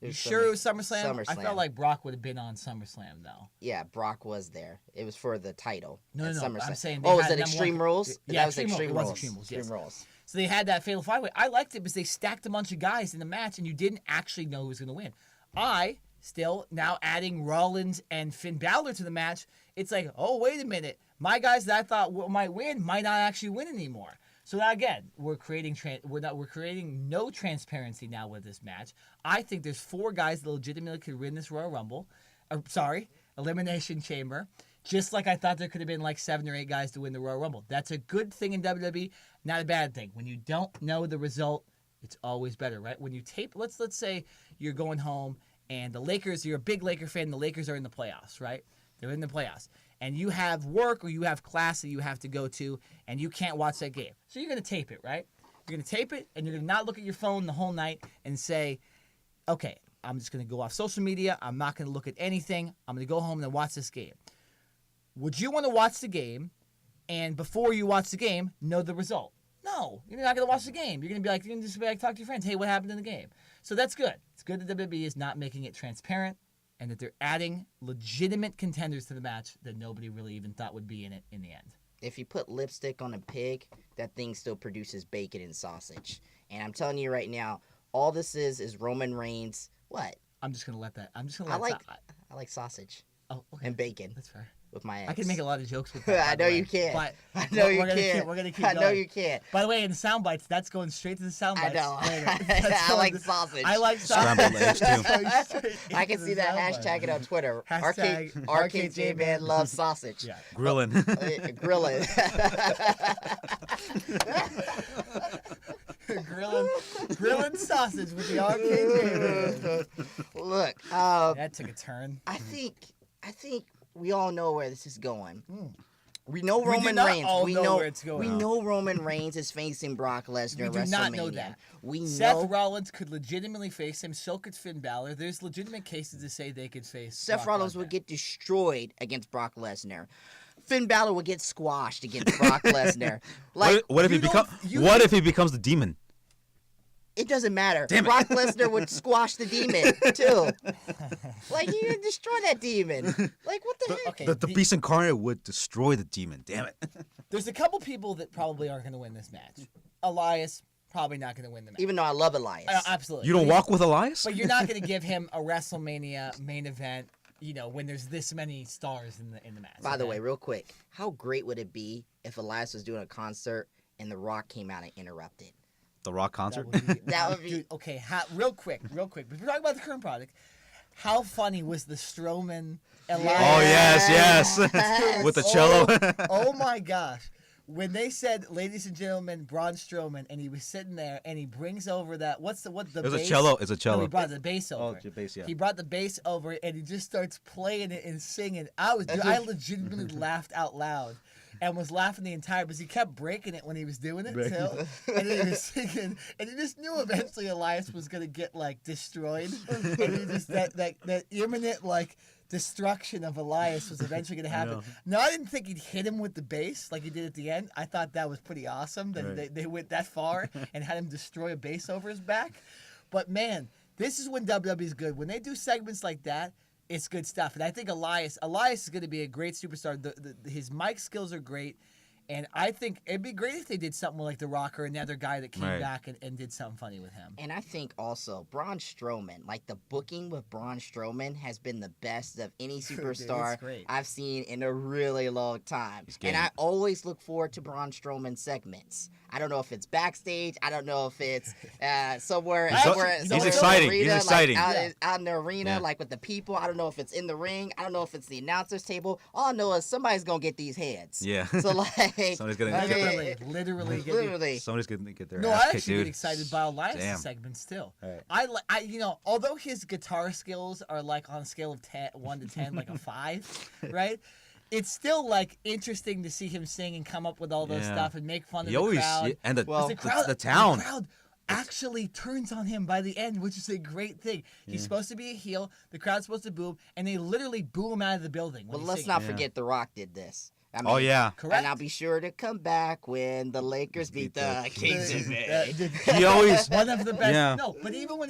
You sure it was SummerSlam? SummerSlam? I felt like Brock would have been on SummerSlam, though. Yeah, Brock was there. It was for the title. No. SummerSlam. I'm saying. Was it Extreme Rules? Yeah, that was Extreme Rules. Rules. Yes. Extreme Rules. So they had that fatal five-way. I liked it because they stacked a bunch of guys in the match, and you didn't actually know who was going to win. Still, now adding Rollins and Finn Balor to the match, it's like, oh, wait a minute. My guys that I thought might win might not actually win anymore. So now again, we're creating no transparency now with this match. I think there's 4 guys that legitimately could win this Royal Rumble. Elimination Chamber. Just like I thought there could have been like 7 or 8 guys to win the Royal Rumble. That's a good thing in WWE, not a bad thing. When you don't know the result, it's always better, right? When you tape, let's say you're going home and the Lakers, you're a big Laker fan, the Lakers are in the playoffs, right? They're in the playoffs. And you have work or you have class that you have to go to, and you can't watch that game. So you're going to tape it, right? You're going to tape it, and you're going to not look at your phone the whole night and say, okay, I'm just going to go off social media. I'm not going to look at anything. I'm going to go home and watch this game. Would you want to watch the game and before you watch the game, know the result? No, you're not going to watch the game. You're going to just be like, talk to your friends. Hey, what happened in the game? So that's good. It's good that WWE is not making it transparent and that they're adding legitimate contenders to the match that nobody really even thought would be in it in the end. If you put lipstick on a pig, that thing still produces bacon and sausage. And I'm telling you right now, all this is Roman Reigns. What? I'm just going to let that. I like sausage. Oh, okay. And bacon. That's fair. With my ex. I can make a lot of jokes with that. I know you can. But I know you can. can. We're going to keep going. I know you can. By the way, in the sound bites, that's going straight to the sound bites. I know. I like sausage. I like sausage. Scrambled eggs, too. I can see that hashtag it on Twitter. Hashtag RKJ Man loves sausage. Yeah. Grilling. Grilling. Grilling sausage with the RKJ Man. Look, that took a turn. I think we all know where this is going. We know We do Roman not Reigns. all We know know where it's going. We know Roman Reigns is facing Brock Lesnar We at do WrestleMania. not know that. We Seth know Rollins could legitimately face him. So could Finn Balor. There's legitimate cases to say they could face Seth Brock Rollins Lesnar. would get destroyed against Brock Lesnar. Finn Balor would get squashed against Brock Lesnar. Like, what if he becomes the demon? it doesn't matter. Damn it. Brock Lesnar would squash the demon too. Like, he would destroy that demon. Like, what the heck? Okay, The beast incarnate would destroy the demon. Damn it. there's a couple people that probably aren't going to win this match. Elias, probably not going to win the match. Even though I love Elias. Absolutely. You don't walk with Elias? But you're not going to give him a WrestleMania main event, when there's this many stars in the match. By the way, real quick, how great would it be if Elias was doing a concert and The Rock came out and interrupted? The Rock concert? That would be- Dude, okay, real quick. If we're talking about the current product, how funny was the Strowman Elias? Oh, yes. With the cello. Oh my gosh. When they said, ladies and gentlemen, Braun Strowman, and he was sitting there, and he brings over that, what's the It's bass? a cello. It's a No, cello. he brought the bass over. Oh, bass, yeah. He brought the bass over, and he just starts playing it and singing. I legitimately laughed out loud. And was laughing the entire, because he kept breaking it when he was doing it too. And then he was singing, and he just knew eventually Elias was gonna get destroyed. And he just that imminent destruction of Elias was eventually gonna happen. No, I didn't think he'd hit him with the bass like he did at the end. I thought that was pretty awesome that they went that far and had him destroy a bass over his back. But man, this is when WWE's good. When they do segments like that, it's good stuff. And I think Elias is going to be a great superstar. His mic skills are great. And I think it'd be great if they did something like The Rock or another guy that came back and did something funny with him. And I think also Braun Strowman, the booking with Braun Strowman has been the best of any superstar I've seen in a really long time. And I always look forward to Braun Strowman segments. I don't know if it's backstage. I don't know if it's somewhere. He's exciting. Arena, he's exciting. Out in the arena, with the people. I don't know if it's in the ring. I don't know if it's the announcer's table. All I know is somebody's going to get these heads. Yeah. So, somebody's gonna literally. Somebody's gonna get their No, ass I kicked, actually dude. get excited by Elias' segments too. Right. Although his guitar skills are on a scale of 1 to 10, like a 5, right? It's still interesting to see him sing and come up with all those stuff and make fun of the crowd. And the town. The crowd actually turns on him by the end, which is a great thing. He's supposed to be a heel. The crowd's supposed to boo, and they literally boo him out of the building. Well, let's not forget The Rock did this. Correct. And I'll be sure to come back when the Lakers beat the Kings of May. He always one of the best. Yeah. No, but even when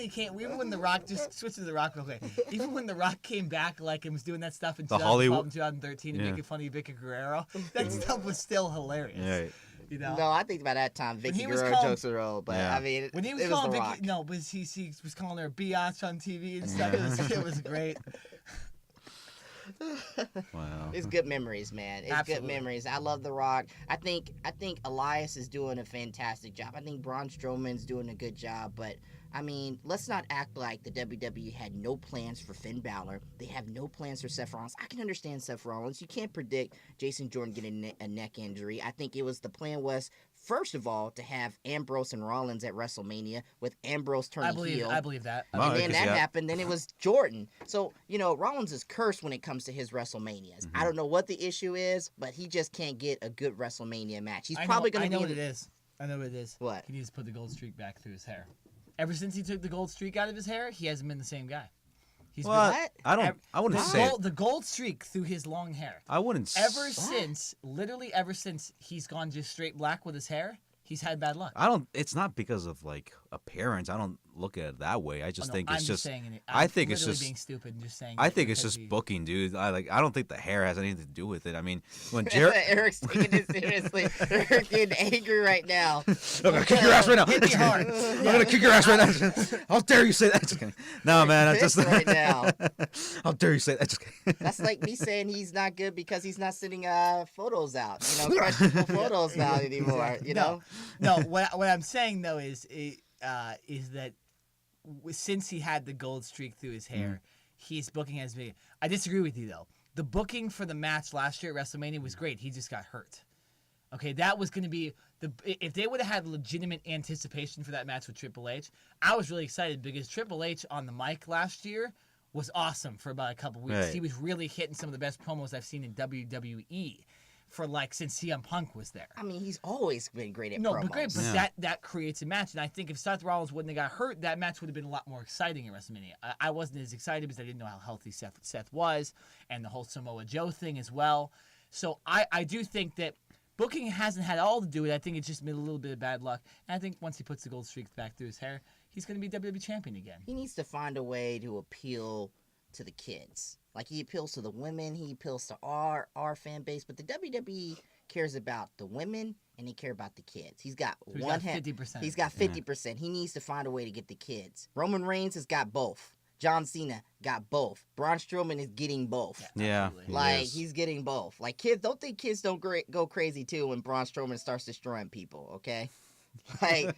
The Rock, just switch to The Rock real quick. Even when The Rock came back and was doing that stuff in 2012 and 2013 and making fun of Vicky Guerrero, that stuff was still hilarious. Right. You know? No, I think by that time Vicky Guerrero jokes were old, but Yeah. I mean, When he was it calling was The Vicky, Rock. but he was calling her biatch on TV and stuff. It was great. Wow. It's good memories, man. It's Absolutely. good memories. I love The Rock. I think Elias is doing a fantastic job. I think Braun Strowman's doing a good job, but I mean, let's not act like the WWE had no plans for Finn Balor. They have no plans for Seth Rollins. I can understand Seth Rollins. You can't predict Jason Jordan getting a neck injury. I think the plan was, first of all, to have Ambrose and Rollins at WrestleMania with Ambrose turning heel. I believe that. Wow. And then that Yeah. happened. Then it was Jordan. So, Rollins is cursed when it comes to his WrestleManias. I don't know what the issue is, but he just can't get a good WrestleMania match. He's probably going to be. I know what it is. I know what it is. What? He needs to put the gold streak back through his hair. Ever since he took the gold streak out of his hair, he hasn't been the same guy. He's What? I wouldn't say the gold streak through his long hair. I wouldn't. Literally ever since he's gone just straight black with his hair, he's had bad luck. It's not because of like appearance. I don't look at it that way. I just think it's I'm just. saying it. I think it's literally just being stupid and just saying. I it think it's because just booking, dude. I don't think the hair has anything to do with it. I mean, when Eric's taking this seriously. Eric's getting angry right now. I'm gonna kick your ass right now. Hit me hard. I'm gonna kick your ass right now. How dare you say that? Just kidding. No, man. I just Pissed right now. How dare you say that? Just kidding. That's like me saying he's not good because he's not sending photos out. Questionable photos out anymore. No, what I'm saying though is that since he had the gold streak through his hair, he's booking as big. I disagree with you though. The booking for the match last year at WrestleMania was great. He just got hurt. Okay, that was going to be if they would have had legitimate anticipation for that match with Triple H. I was really excited because Triple H on the mic last year was awesome for about a couple weeks. Right. He was really hitting some of the best promos I've seen in WWE. For since CM Punk was there. I mean, he's always been great at No, promos. but great, but Yeah. that creates a match, and I think if Seth Rollins wouldn't have got hurt, that match would have been a lot more exciting in WrestleMania. I wasn't as excited because I didn't know how healthy Seth was, and the whole Samoa Joe thing as well. So I do think that booking hasn't had all to do with it. I think it's just been a little bit of bad luck. And I think once he puts the gold streak back through his hair, he's going to be WWE champion again. He needs to find a way to appeal to the kids. Like, he appeals to the women, he appeals to our fan base, but the WWE cares about the women and they care about the kids. He's got So he's got 50%. He's got 50%. He needs to find a way to get the kids. Roman Reigns has got both. John Cena got both. Braun Strowman is getting both. Yeah. Absolutely. Like, Yes. he's getting both. Like, kids, don't think kids don't go crazy too when Braun Strowman starts destroying people, okay? Like,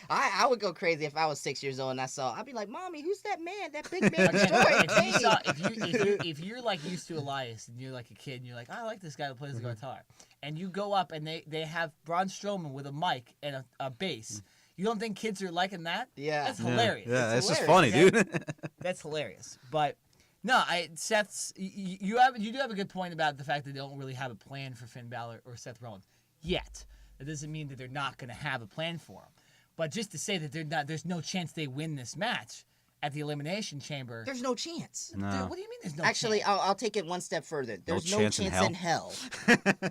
I would go crazy if I was 6 years old and I'd be like, Mommy, who's that man? That big man destroying if you're like used to Elias and you're like a kid and you're like, I like this guy who plays the guitar, and you go up and they have Braun Strowman with a mic and a bass, you don't think kids are liking that? Yeah. That's hilarious. Yeah, that's just hilarious, funny, dude. That's hilarious. But no, Seth's you do have a good point about the fact that they don't really have a plan for Finn Balor or Seth Rollins yet. That doesn't mean that they're not going to have a plan for him. But just to say that there's no chance they win this match at the Elimination Chamber. There's no chance. No. What do you mean there's no Actually, chance? I'll take it one step further. There's no chance in chance in hell.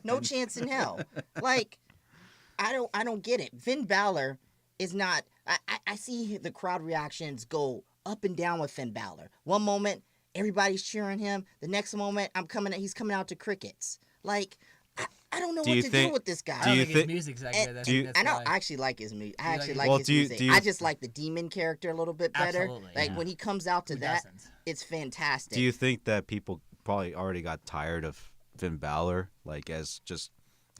No chance in hell. Like, I don't get it. Finn Balor is not. I see the crowd reactions go up and down with Finn Balor. One moment everybody's cheering him. The next moment he's coming out to crickets. Like, I don't know what to do with this guy. I don't you think his thi- music's that And- good. I know. why. I actually like his music. I You actually like like it? Well, his do you- music. do you- I just like the demon character a little bit better. Absolutely, Like yeah. when he comes out to Who that, doesn't? it's fantastic. Do you think that people probably already got tired of Finn Balor, like as just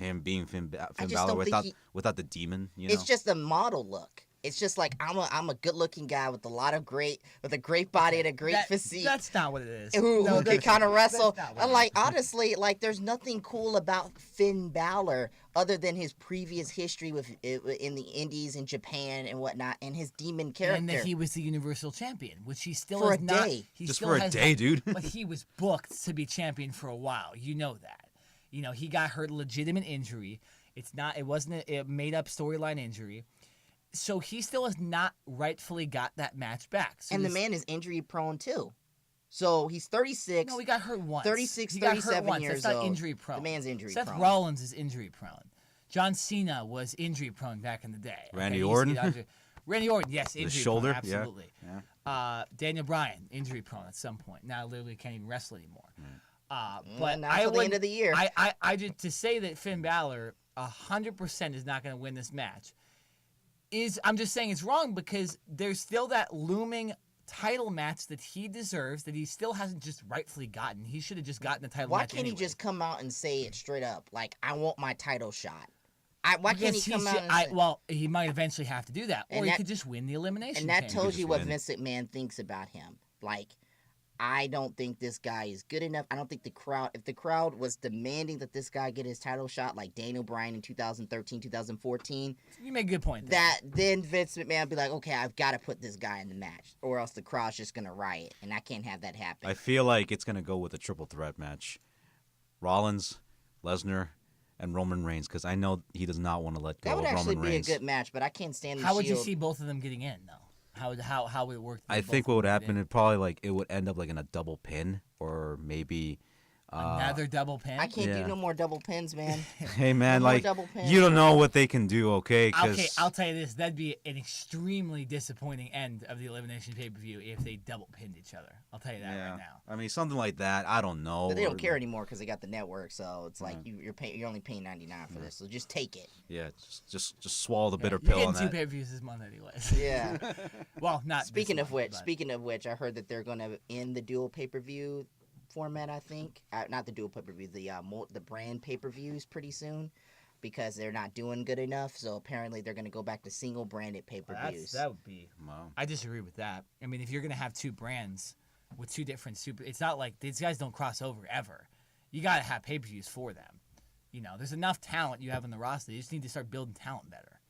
him being Finn just Balor don't think without the demon? You know, It's just a model look. It's just like I'm a good looking guy with a great body and a great physique. That's not what it is. Who can that's- kind of wrestle? that's not what it Like, honestly, like, there's nothing cool about Finn Balor other than his previous history in the Indies and Japan and whatnot, and his demon character. And that he was the Universal Champion, which he still For is a not. day. He just still for a has day, not- dude. But he was booked to be champion for a while. You know that. You know, he got hurt, legitimate injury. It wasn't a made up storyline injury. So he still has not rightfully got that match back. So And the man is injury prone too. So he's 36. No, he got hurt once. 36, he got hurt 37 once. years That's not old. injury prone. The man's injury Seth prone. Rollins is injury prone. John Cena was injury prone back in the day. Randy He used to Orton? get injured. Randy Orton, yes, injury shoulder, prone, yeah. absolutely. Yeah. Daniel Bryan, injury prone at some point. Now literally can't even wrestle anymore. But not till the end of the year. I just to say that Finn Balor 100% is not going to win this match. I'm just saying it's wrong because there's still that looming title match that he deserves that he still hasn't just rightfully gotten. He should have just gotten the title match. Why can't he just come out and say it straight up? Like, I want my title shot. Why can't he come out and say... Well, he might eventually have to do that. Or he could just win the elimination. And that tells you what Vince McMahon thinks about him. Like, I don't think this guy is good enough. I don't think the crowd, if the crowd was demanding that this guy get his title shot like Daniel Bryan in 2013, 2014. You make a good point. Then Vince McMahon would be like, okay, I've got to put this guy in the match or else the crowd's just going to riot. And I can't have that happen. I feel like it's going to go with a triple threat match. Rollins, Lesnar, and Roman Reigns because I know he does not want to let go of Roman Reigns. That would actually be a good match, but I can't stand the How Shield. would you see both of them getting in, though? How would it work? I think what would happen is probably like it would end up like in a double pin or maybe another double pin. I can't do no more double pins, man. Hey man, no like you don't know what they can do, okay? Okay, I'll tell you this: that'd be an extremely disappointing end of the elimination pay-per-view if they double pinned each other. I'll tell you that right now. I mean, something like that. I don't know. But they don't care anymore because they got the network, so it's like you're only paying $99 for this, so just take it. Yeah, just swallow the bitter pill on that. You're getting 2 pay-per-views this month, anyways. Yeah. Well, not. Speaking of which, I heard that they're going to end the dual pay-per-view format. I think not the dual pay-per-view, the brand pay-per-views pretty soon. Because they're not doing good enough, so apparently they're going to go back to single branded pay-per-views. That would be. Wow. I disagree with that. I mean, if you're going to have 2 brands with 2 different it's not like these guys don't cross over ever. You got to have pay-per-views for them. You know, there's enough talent you have on the roster. You just need to start building talent better,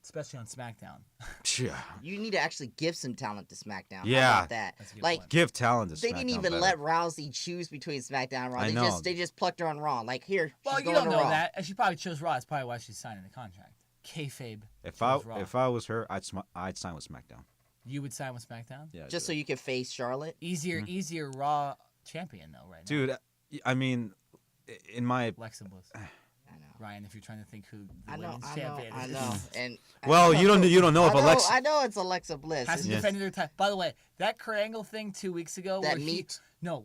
especially on SmackDown. Yeah. You need to actually give some talent to SmackDown. Yeah. How about that? Like, give talent to SmackDown. They didn't even let Rousey choose between SmackDown and Raw. I know. They just plucked her on Raw. Like, here, well, she's you going don't to know Raw. that. She probably chose Raw. That's probably why she's signing the contract. Kayfabe. If I was her, I'd sign with SmackDown. You would sign with SmackDown? Yeah. Just so you could face Charlotte? Easier Raw champion, though, right now. Dude, I mean, in my... Alexa Bliss. I know. Ryan, if you're trying to think who the women's champion is. I know. And well, you don't know if Alexa... I know it's Alexa Bliss. Hasn't defended her title. By the way, that Kurt Angle thing 2 weeks ago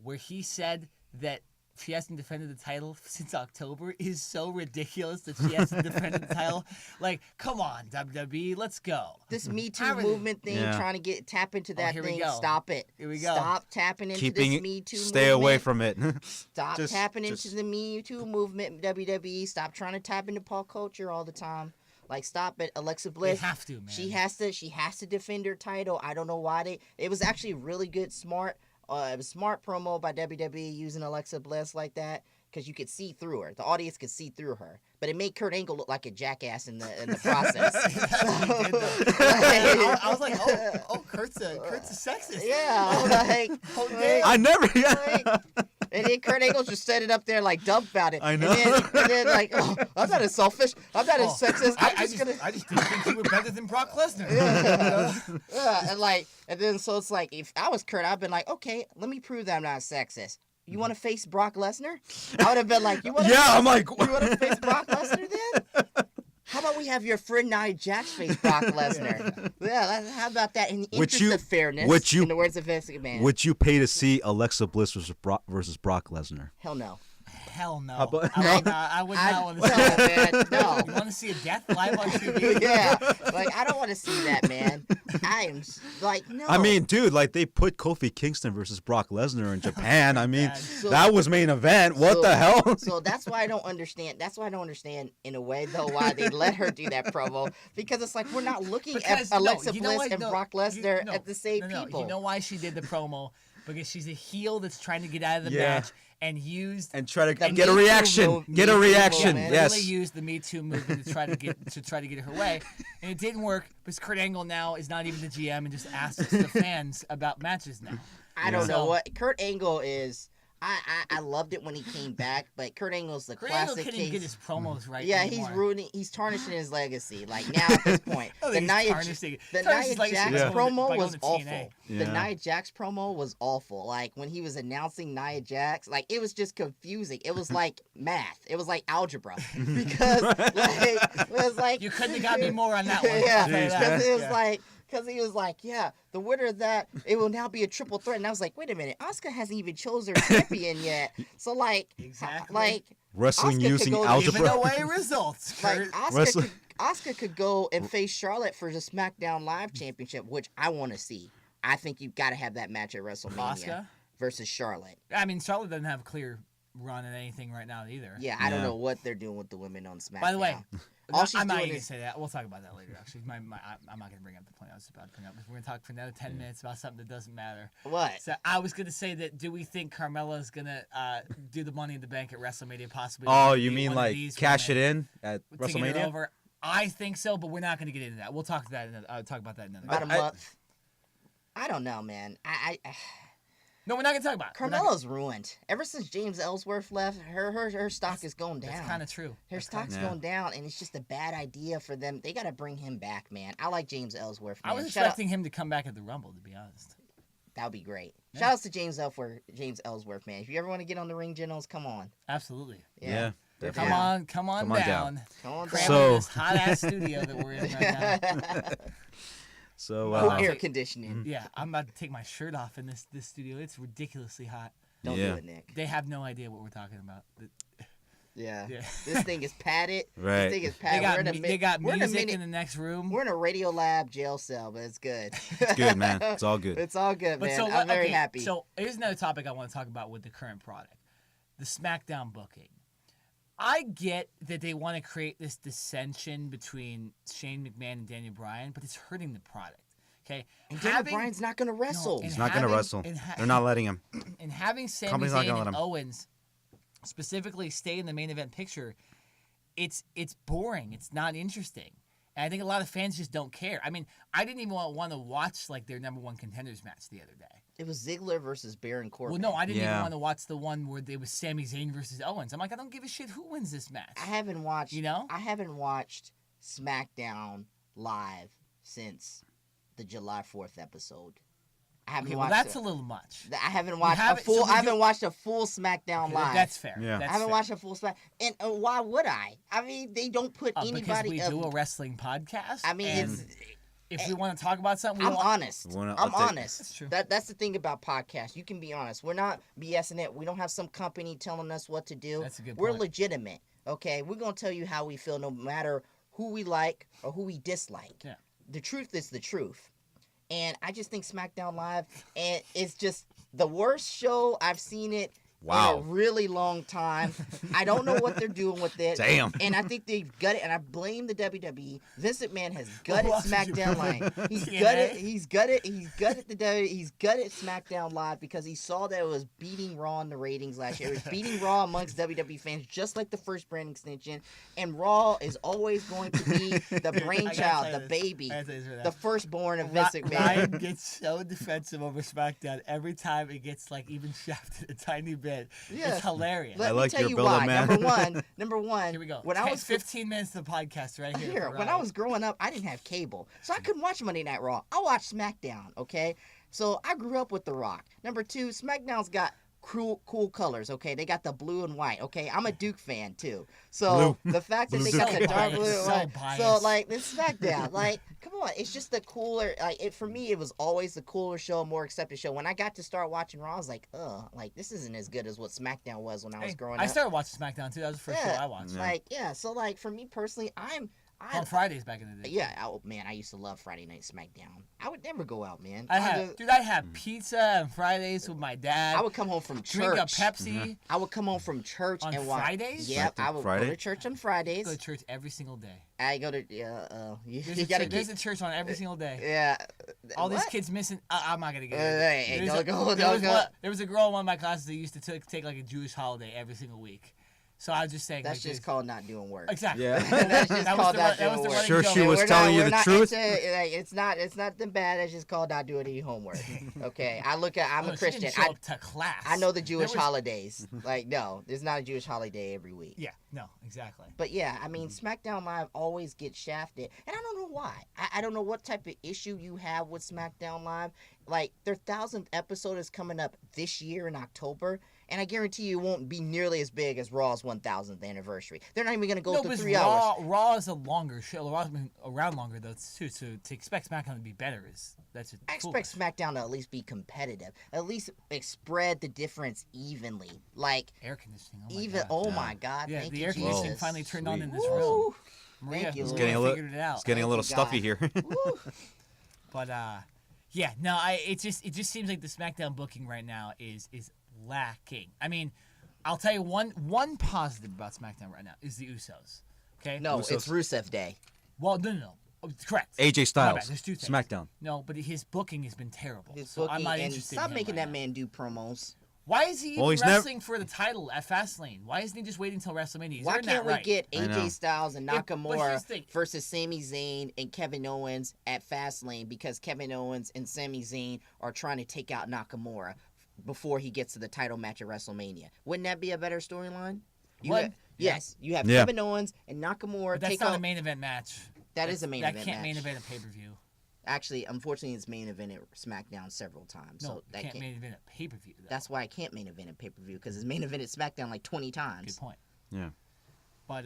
where he said that she hasn't defended the title since October is so ridiculous that she hasn't defended the title. Like, come on, WWE, let's go. This Me Too movement thing, trying to tap into that thing, stop it. Here we go. Stop tapping into this Me Too movement. Stay away from it. Stop tapping into the Me Too movement, WWE. Stop trying to tap into pop culture all the time. Like, stop it, Alexa Bliss. They have to, man. She has to defend her title. I don't know why it was actually really good, smart. It was smart promo by WWE using Alexa Bliss like that because you could see through her. The audience could see through her, but it made Kurt Angle look like a jackass in the process. I was like, Kurt's a sexist. Yeah, I never. And then Kurt Angle just set it up there like dumb about it. I know. And then like, I'm not as selfish. I'm not as sexist. I just didn't think you were better than Brock Lesnar. And then so it's like, if I was Kurt, I'd been like, okay, let me prove that I'm not sexist. You want to face Brock Lesnar? I would have been like, you want to? I'm like, you want to face Brock Lesnar then? How about we have your friend Nia Jax face Brock Lesnar? Yeah, how about that? In the interest of fairness, in the words of Vince McMahon. Would you pay to see Alexa Bliss versus Brock Lesnar? Hell no. Hell no. I would not want to see that. Man, no. You want to see a death live on TV? Yeah. Like, I don't want to see that, man. I am like, no. I mean, dude, like they put Kofi Kingston versus Brock Lesnar in Japan. I mean, that was main event. What the hell? So that's why I don't understand. That's why I don't understand in a way, though, why they let her do that promo. Because it's like we're not looking at Alexa Bliss and Brock Lesnar at the same people. You know why she did the promo? Because she's a heel that's trying to get out of the match. And try to get a reaction. Get a reaction. Yes. Really used the Me Too movement to try to get her way, and it didn't work because Kurt Angle now is not even the GM and just asks the fans about matches now. I don't know what Kurt Angle is. I loved it when he came back, but Kurt Angle's the classic Angle couldn't even get his promos right. Yeah, anymore. he's tarnishing his legacy. Like now at this point, the Nia Jax promo was awful. The Nia Jax promo was awful. Like when he was announcing Nia Jax, like it was just confusing. It was like math. It was like algebra because like it was like you couldn't have got me more on that one. Yeah, because it was like. Because he was like, yeah, the winner of that, it will now be a triple threat. And I was like, wait a minute, Asuka hasn't even chosen her champion yet. So, like, Exactly. like Wrestling Asuka could using go Giving algebra. away results. like Kurt. Asuka could go and face Charlotte for the SmackDown Live Championship, which I want to see. I think you've got to have that match at WrestleMania Asuka? versus Charlotte. I mean, Charlotte doesn't have a clear run in anything right now either. Yeah, I don't Yeah. know what they're doing with the women on SmackDown. By the way, all she's I'm not doing even is gonna say that. We'll talk about that later. Actually, I'm not gonna bring up the point I was about to bring up. We're gonna talk for another 10 minutes about something that doesn't matter. what? So I was gonna say that. Do we think Carmella's gonna do the Money in the Bank at WrestleMania? Possibly. Oh, you be mean one of like these cash it women in at to get it WrestleMania? over? I think so, but we're not gonna get into that. We'll talk to that. Talk about that another. About a time. month? I don't know, man. No, we're not gonna talk about it. We're not Carmella's ruined. Ever since James Ellsworth left, her stock is going down. That's kind of true. Her That's stock's kinda- going down, and it's just a bad idea for them. They got to bring him back, man. I like James Ellsworth, man. I was Shout out- expecting him to come back at the Rumble, to be honest. that would be great. Yeah. Shout outs to James Ellsworth, man. If you ever want to get on the ring generals, come on. Absolutely. Yeah. They're Come down. come on Come on down. down. Come on Cram down. in So- this hot ass studio that we're in right now. So No Wow. air conditioning. Yeah, I'm about to take my shirt off in this studio. It's ridiculously hot. Don't Yeah. do it, Nick. They have no idea what we're talking about. Yeah. Yeah. This thing is padded. Right. This thing is They padded. got, we're in a, they got we're in a music mini- in the next room. We're in a Radio Lab jail cell, but it's good. it's good, man. It's all good. It's all good, But man. so I'm what- very okay, happy. So here's another topic I want to talk about with the current product, the SmackDown booking. I get that they want to create this dissension between Shane McMahon and Daniel Bryan, but it's hurting the product. Okay, and Daniel Bryan's not going to wrestle. and He's not going to having- wrestle. and They're not letting him. And having Sami Company's not Zayn gonna and let him. Owens specifically stay in the main event picture, it's boring. It's not interesting. And I think a lot of fans just don't care. I mean, I didn't even want to watch like their number one contenders match the other day. It was Ziggler versus Baron Corbin. Well, no, I didn't even Yeah. want to watch the one where it was Sami Zayn versus Owens. I'm like, I don't give a shit who wins this match. I haven't watched. You know? I haven't watched SmackDown live since the July 4th episode. I haven't Okay, well, watched. that's a little much. I haven't watched a haven't- full. so I would haven't you- watched a full SmackDown Okay, live. that's fair. Yeah. That's I haven't fair. watched a full Smack. And why would I? I mean, they don't put Because anybody. we up- do a wrestling podcast. I mean, and it's. if we want to talk about something, we I'm want. honest. Wanna I'm update- honest. That's true. That's the thing about podcasts. You can be honest. We're not BSing it. We don't have some company telling us what to do. That's a good We're point. legitimate. Okay, we're gonna tell you how we feel, no matter who we like or who we dislike. Yeah. The truth is the truth. And I just think SmackDown Live, and it's just the worst show I've seen it Wow. in a really long time. I don't know what they're doing with it. Damn. And I think they've gutted, and I blame the WWE. Vince McMahon has gutted What else did you SmackDown blame? Live. He's TNA? gutted the WWE. He's gutted SmackDown Live because he saw that it was beating Raw in the ratings last year. It was beating Raw amongst WWE fans, just like the first brand extension. And Raw is always going to be the brainchild, the baby, the firstborn of Vince McMahon. Ryan gets so defensive over SmackDown every time it gets like even shafted a tiny bit. Yeah. It's hilarious. Let I me like tell your you build-up, why. man. Number one. Here we go. When I was 15 minutes of the podcast right here. for when I Ryan. was growing up, I didn't have cable, so I couldn't watch Monday Night Raw. I watched SmackDown. Okay, so I grew up with The Rock. Number two, SmackDown's got cool colors. Okay, they got the blue and white. Okay, I'm a Duke fan too. So the fact that Blue they got Duke. the dark So blue, and white, biased. so like this SmackDown, like come on, it's just the cooler. Like for me, it was always the cooler show, more accepted show. When I got to start watching Raw, I was like, like this isn't as good as what SmackDown was when I was Hey, growing I up. started watching SmackDown too. That was the first show I watched. So like for me personally, On Fridays back in the day. yeah, man, I used to love Friday Night SmackDown. I would never go out, man. I just- had pizza on Fridays with my dad. I would come home from drink a church. Pepsi. I would come home from church On and watch. Fridays? Yep, SmackDown I would Friday? go to church on I Fridays. go to church every single day. I go to you There's, a, gotta there's get a church on every single day. yeah. All these What? kids missing. I'm not gonna get Hey, it. don't go, There don't was go. there was a girl in one of my classes that used to take like a Jewish holiday every single week. So I was just saying. That's like, just this- called not doing work. Exactly. Yeah. That's just That was called the not run- that was doing the work. running Sure joke. she was We're telling you we're the truth? It's not that bad. It's just called not doing any homework. Okay, I'm Oh, a she didn't Christian. show up to class. I know the Jewish There was- holidays. Like no, there's not a Jewish holiday every week. Yeah. No. Exactly. But yeah, I mean, SmackDown Live always gets shafted, and I don't know why. I don't know what type of issue you have with SmackDown Live. Like their 1000th episode is coming up this year in October, and I guarantee you it won't be nearly as big as Raw's 1000th anniversary. They're not even going to go No, through because 3 hours. Raw is a longer show. Raw's been around longer though too. So to expect SmackDown to be better is that's I expect SmackDown to at least be competitive. At least spread the difference evenly. Like air conditioning. my God. Yeah, Thank the you, air conditioning Jesus. finally turned on in this Woo. room. Maria, Thank you, Maria Lord. figured it out. It's getting a Thank little you, stuffy God. here. Woo. But yeah, no, it just seems like the SmackDown booking right now is lacking. I mean, I'll tell you one positive about SmackDown right now is the Usos. Okay. No, Usos. it's Rusev Day. Well, no. Oh, correct. AJ My Styles, bad, there's two things. SmackDown. No, but his booking has been terrible. His so I'm booking, not and interested. stop in him making right that now. man do promos. Why is he even Well, he's never- wrestling for the title at Fastlane? Why isn't he just waiting until WrestleMania? He's Why earned can't that we right. get I know. AJ Styles and Yeah, but here's Nakamura the thing. versus Sami Zayn and Kevin Owens at Fastlane because Kevin Owens and Sami Zayn are trying to take out Nakamura before he gets to the title match at WrestleMania? Wouldn't that be a better storyline? Would. Yes, you have Yeah. Kevin Owens and Nakamura But that's take not out. a main event match. That is a main that event can't match. main event a pay-per-view. Actually, unfortunately, it's main event at SmackDown several times. No, so it that can't main event a pay-per-view. Though. That's why I can't main event at pay per view because it's main event at SmackDown like 20 Good times. point. Yeah. But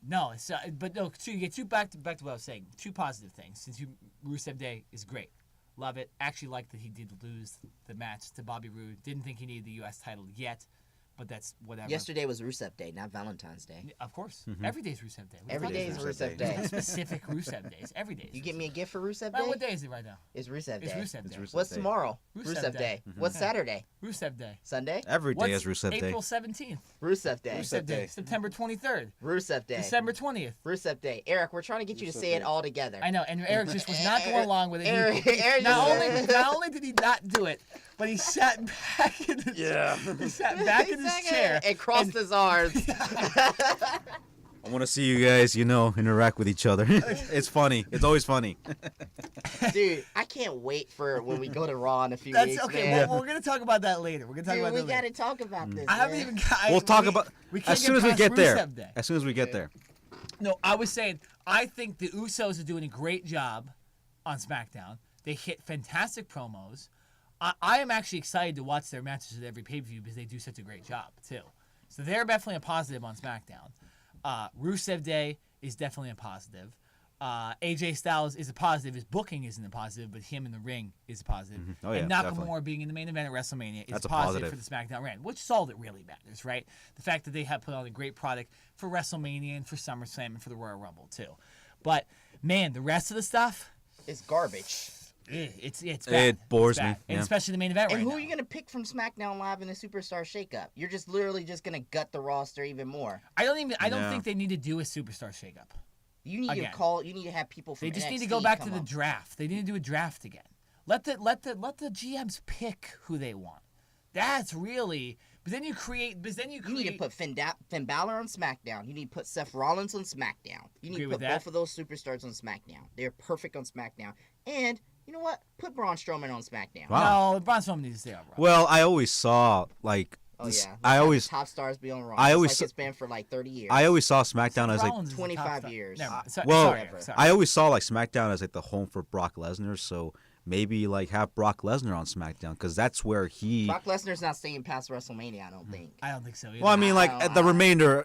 no, it's but no. So you get back to what I was saying. Two positive things. Since Rusev Day is great, love it. Actually, like that he did lose the match to Bobby Roode. Didn't think he needed the U.S. title yet, but that's whatever. Yesterday was Rusev Day, not Valentine's Day. Of course, Mm-hmm. every day's Rusev Day. What Every the day fuck is Rusev Rusev Day. Day. specific Rusev days. Every day. You get me a gift for Rusev Man, Day? what day is it right now? It's Rusev Day. It's Rusev Day. Rusev What's Day. tomorrow? Rusev Day. Day. Mm-hmm. What's Saturday? Rusev Day. Sunday? Every day What's is Rusev Day. April 17th. Rusev Day. Rusev Day. Day. September 23rd. Rusev Day. December 20th. Rusev Day. Eric, we're trying to get you to Rusev say it Day. all together. I know, and Eric just was not going along with it. Eric- Eric not just- only did he not do it, but he sat back in his he sat back in his chair and crossed his arms. I want to see you guys, interact with each other. It's funny. It's always funny. Dude, I can't wait for when we go to Raw in a few That's weeks. okay. man. We're gonna talk about that later. We're gonna talk Dude, about we that got later. to talk about this. I haven't man. even. We'll talk about we can't as soon as we past get there. Rusev Day. As soon as we get there. No, I was saying I think the Usos are doing a great job on SmackDown. They hit fantastic promos. I am actually excited to watch their matches at every pay-per-view because they do such a great job too. So they're definitely a positive on SmackDown. Rusev Day is definitely a positive. AJ Styles is a positive. His booking isn't a positive, but him in the ring is a positive. Oh, yeah, and Nakamura definitely. being in the main event at WrestleMania is That's a positive positive. for the SmackDown brand, which is all that really matters, right? The fact that they have put on a great product for WrestleMania and for SummerSlam and for the Royal Rumble too. But man, the rest of the stuff, It's garbage. it's bad. It bores It's bad. me, And yeah. especially the main event And right who now. are you going to pick from SmackDown Live in the Superstar Shakeup? You're just literally just going to gut the roster even more. I don't Yeah. think they need to do a superstar shakeup. You need Again. you need to have people from They just need to NXT go back to come the up. draft. They need to do a draft again. Let the GMs pick who they want. That's really. But then you create. You need to put Finn Balor on SmackDown. You need to put Seth Rollins on SmackDown. You need Agree to with put that. both of those superstars on SmackDown. They're perfect on SmackDown. And you know what? Put Braun Strowman on SmackDown. Wow. No, Braun Strowman needs to stay on Raw. Well, I always saw Oh yeah. I Let's have always the top stars be on Raw. I just always like s- it's been for like 30 years. I always saw SmackDown as like Rollins is the top 25 star. years. Never mind. well, sorry. I always saw like SmackDown as like the home for Brock Lesnar. So maybe like have Brock Lesnar on SmackDown because that's where he. Brock Lesnar's not staying past WrestleMania, I don't think. I don't think so either. Well, I mean, like I don't- the remainder,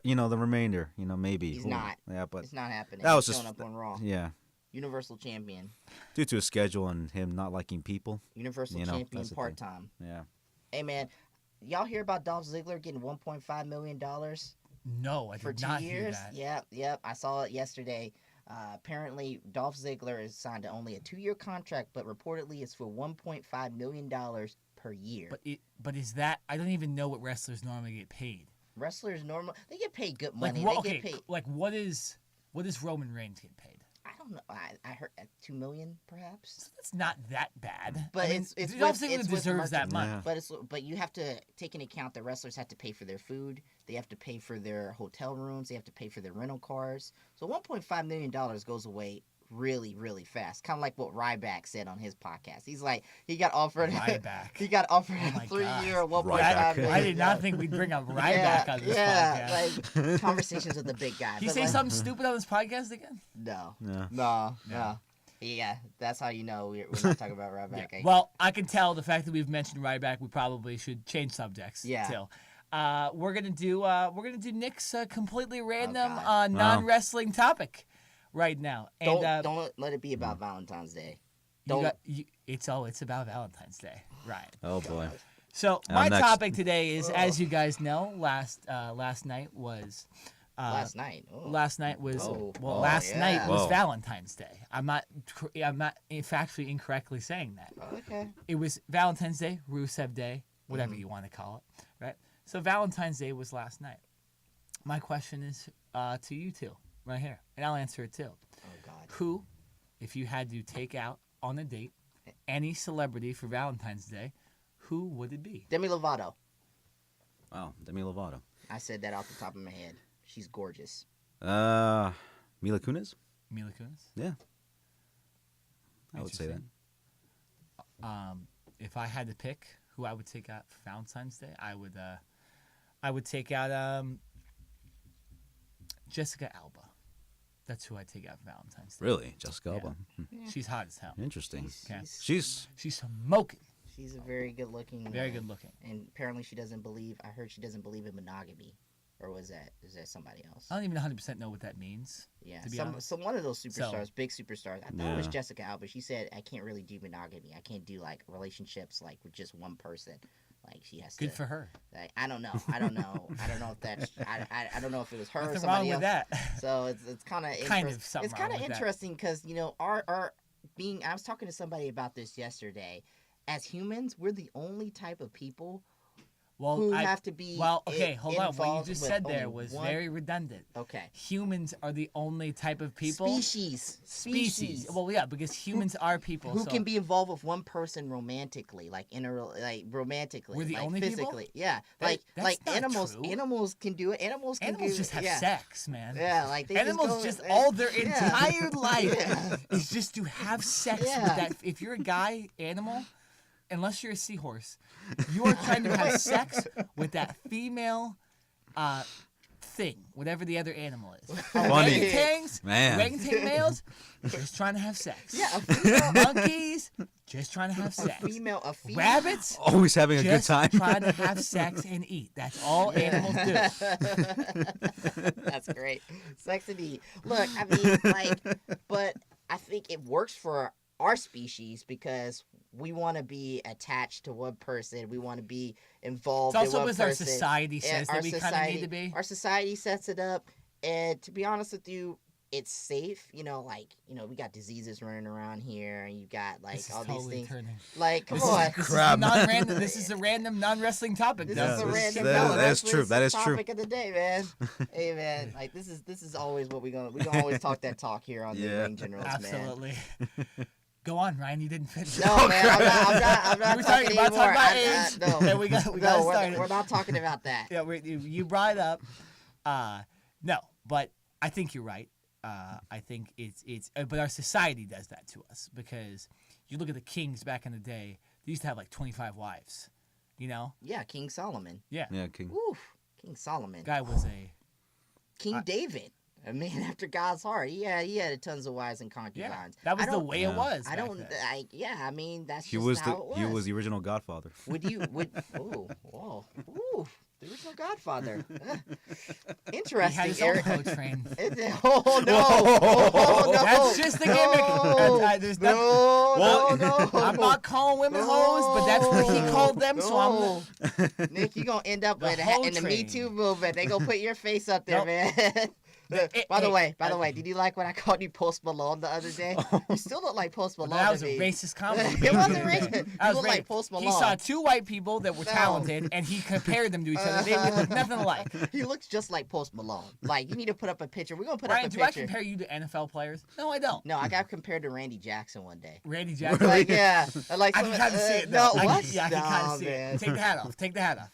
maybe. He's Ooh, not. Yeah, but It's not happening. that was He's just showing up on Raw. yeah, Universal Champion. due to his schedule and him not liking people. Universal You know, Champion that's the thing. part-time. Yeah. Hey, man. Y'all hear about Dolph Ziggler getting $1.5 million no, I for did 2 not hear years? that. Yep. I saw it yesterday. Apparently, Dolph Ziggler is signed to only a 2-year contract, but reportedly it's for $1.5 million per year. But is that? I don't even know what wrestlers normally get paid. Wrestlers they get paid good Like money. what? They Okay, get paid. like what is Roman Reigns get paid? I don't know. I heard $2 million perhaps. That's not that bad. But I mean, it's Dolph with- Ziggler it's with deserves that merchandise. money. Yeah. But you have to take into account that wrestlers have to pay for their food, they have to pay for their hotel rooms, they have to pay for their rental cars. So $1.5 million goes away really, really fast. Kind of like what Ryback said on his podcast. He's like, he got offered Ryback. he got offered Oh my a 3-year, God. $1.5 Ryback. million. I did not think we'd bring up Ryback on this podcast. like conversations with the big guy. Did you But, say like, something stupid on this podcast again? No. Yeah. No. Yeah, that's how you know we're not talking about Ryback. Well, I can tell the fact that we've mentioned Ryback, we probably should change subjects. Yeah. Till. we're gonna do Nick's completely random God. non-wrestling topic right now. And Don't let it be about Valentine's Day. it's about Valentine's Day, right? Oh boy. So I'm my next. topic today is, as you guys know, last night was. Last night. Oh. Last night was Oh. last night was Whoa. Valentine's Day. I'm not factually incorrectly saying that. Okay. It was Valentine's Day, Rusev Day, whatever you want to call it, right? So Valentine's Day was last night. My question is to you two, right here, and I'll answer it too. Oh God. Who, if you had to take out on a date any celebrity for Valentine's Day, who would it be? Demi Lovato. Wow, Demi Lovato. I said that off the top of my head. She's gorgeous. Mila Kunis. Mila Kunis? Yeah. I would say that. If I had to pick who I would take out for Valentine's Day, I would take out Jessica Alba. That's who I'd take out for Valentine's Day. Really, Jessica Alba. She's hot as hell. Interesting. Okay. She's She's smoking. She's a very good looking. Very good looking. And apparently she doesn't believe. I heard she doesn't believe in monogamy, or is that somebody else? I don't even 100% know what that means. Yeah, to be honest. some one of those superstars, So- big superstars. I thought it was Yeah. Jessica Alba. She said, "I can't really do monogamy. I can't do like relationships like with just one person. Like she has Good to." for her. Like, I don't know. I don't know if that's. I don't know if it was her or Nothing somebody wrong else. with that. So it's kind of Kind of something It's kind wrong of with that. interesting because our being. I was talking to somebody about this yesterday. As humans, we're the only type of people Well, who have to be. Well, okay, hold on. What you involved just with said there only was one- very redundant. Okay. Humans are the only type of people. Species. Well, yeah, because humans are people. Who so can be involved with one person romantically, like romantically. We're the like only people? physically. Yeah, That's not animals. true. Animals can do it. Animals can Animals do just have yeah. sex, man. Yeah, like they Animals just, just go, all their yeah. entire life Yeah. is just to have sex Yeah. with that. If you're a guy animal, unless you're a seahorse, you are trying to have sex with that female thing, whatever the other animal is. Funny. Orangutans, Man. orangutan males, just trying to have sex. Yeah, a female, Monkeys, just trying to have a sex. female. Rabbits, always having a good just time. trying to have sex and eat. That's all animals do. That's great. Sex and eat. Look, I mean, but I think it works for our species because we want to be attached to one person. We want to be involved It's in also one because person. our society And says that our we kind of society- need to be. Our society sets it up, and to be honest with you, it's safe. We got diseases running around here, and you got like This is all totally these things. turning. Like, come This on. is, this Crap. Is non-random. This is a random non-wrestling topic. This Yeah, is a this- random. that- no, that's this true. is That the is true. topic of the day, man. Hey, man, like this is always what we gonna always talk that talk here on the Yeah. Ring Generals, man. Absolutely. Go on, Ryan. You didn't finish. No, man, I'm not We're talking about anymore. about I- age. no, Okay, we got no, started. we're not talking about that. Yeah, you brought it up. No, but I think you're right. I think it's but our society does that to us because you look at the kings back in the day. They used to have like 25 wives. You know? Yeah, King Solomon. Yeah. Yeah, King. Oof, King Solomon. Guy was a King David, a man after God's heart. He had tons of wives and concubines. That was I the don't- way Yeah. it was. I back don't. then. I mean, that's He just was how it he was the original Godfather. Ooh, the original Godfather. He Interesting, had his own Eric. hoe train. Oh no! Oh, no! That's just the gimmick. There's No. I'm not calling women hoes, but that's what he called them. So I'm. Nick, you gonna end up The in hoe the Me train. Too movement. They gonna put your face up there, Nope. man. By the way, did you like when I called you Post Malone the other day? You still look like Post Malone. That was to a me. racist compliment. It wasn't racist. That You was look like racist. Post Malone. He saw two white people that were No. talented, and he compared them to each other. They look nothing alike. He looks just like Post Malone. Like, you need to put up a picture. We're gonna put Ryan, up a do I picture. compare you to NFL players? No, I don't. No, I got compared to Randy Jackson one day. Randy Jackson. Like, yeah, like I some- can kind of see it. No, though. what? I can kind No, of see man. it. Take the hat off. Take the hat off.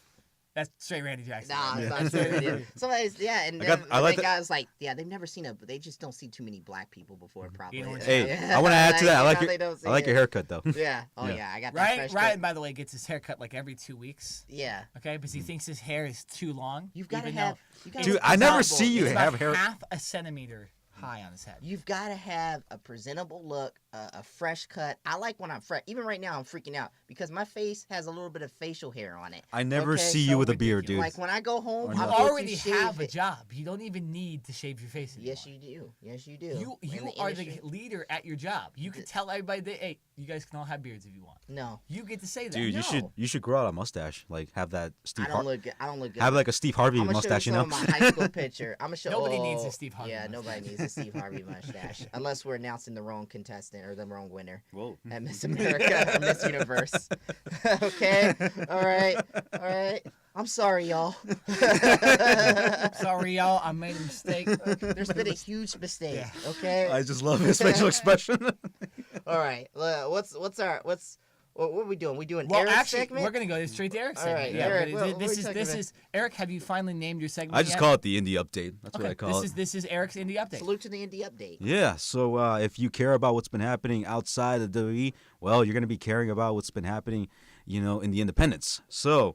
That's straight Randy Jackson. Nah, it's Yeah. not true. Yeah. Somebody's, yeah, and then I like the that- guy's like, yeah, they've never seen they just don't see too many black people before, probably. You know what- Hey, Yeah. I want to add to that. you know, they don't see I like it. your haircut though. Yeah. Oh Yeah. yeah, I got that Ryan, fresh Ryan, cut. by the way, gets his hair cut like every 2 weeks. Yeah. Okay, because he thinks his hair is too long. You've got to even have. though You gotta Dude, look I never presentable. see you it's have about hair. half a centimeter high on his head. You've got to have a presentable look, a fresh cut. I like when I'm fresh. Even right now, I'm freaking out because my face has a little bit of facial hair on it. I never Okay, see so you with a beard, dude. Like when I go home, You I'm already have a job. You don't even need to shave your face anymore. Yes, you do. Yes, you do. You are the leader at your job. You can tell everybody that, hey, you guys can all have beards if you want. No. You get to say that. Dude, No. you should grow out a mustache. Like have that Steve. I don't look good. Have like a Steve Harvey mustache, I'm gonna show you some of my high school picture. I'm gonna show. Nobody needs a Steve Harvey. Yeah, mustache. nobody needs a Steve Harvey mustache unless we're announcing the wrong contestant or the wrong winner Whoa. at Miss America or Miss Universe. Okay. All right. I'm sorry, y'all. Sorry, y'all. I made a mistake. There's been a huge mistake. Yeah. Okay. I just love his facial expression. All right. What are we doing? We doing Well, Eric's actually, segment? we're gonna go straight to Eric's All segment. right, Yeah, Eric, but what this are we is talking about? Eric. Have you finally named your segment? I just yet? call it the indie update. That's what I call it. This is Eric's indie update. Salute to the indie update. Yeah, so if you care about what's been happening outside of WWE, well, you're going to be caring about what's been happening, in the independents. So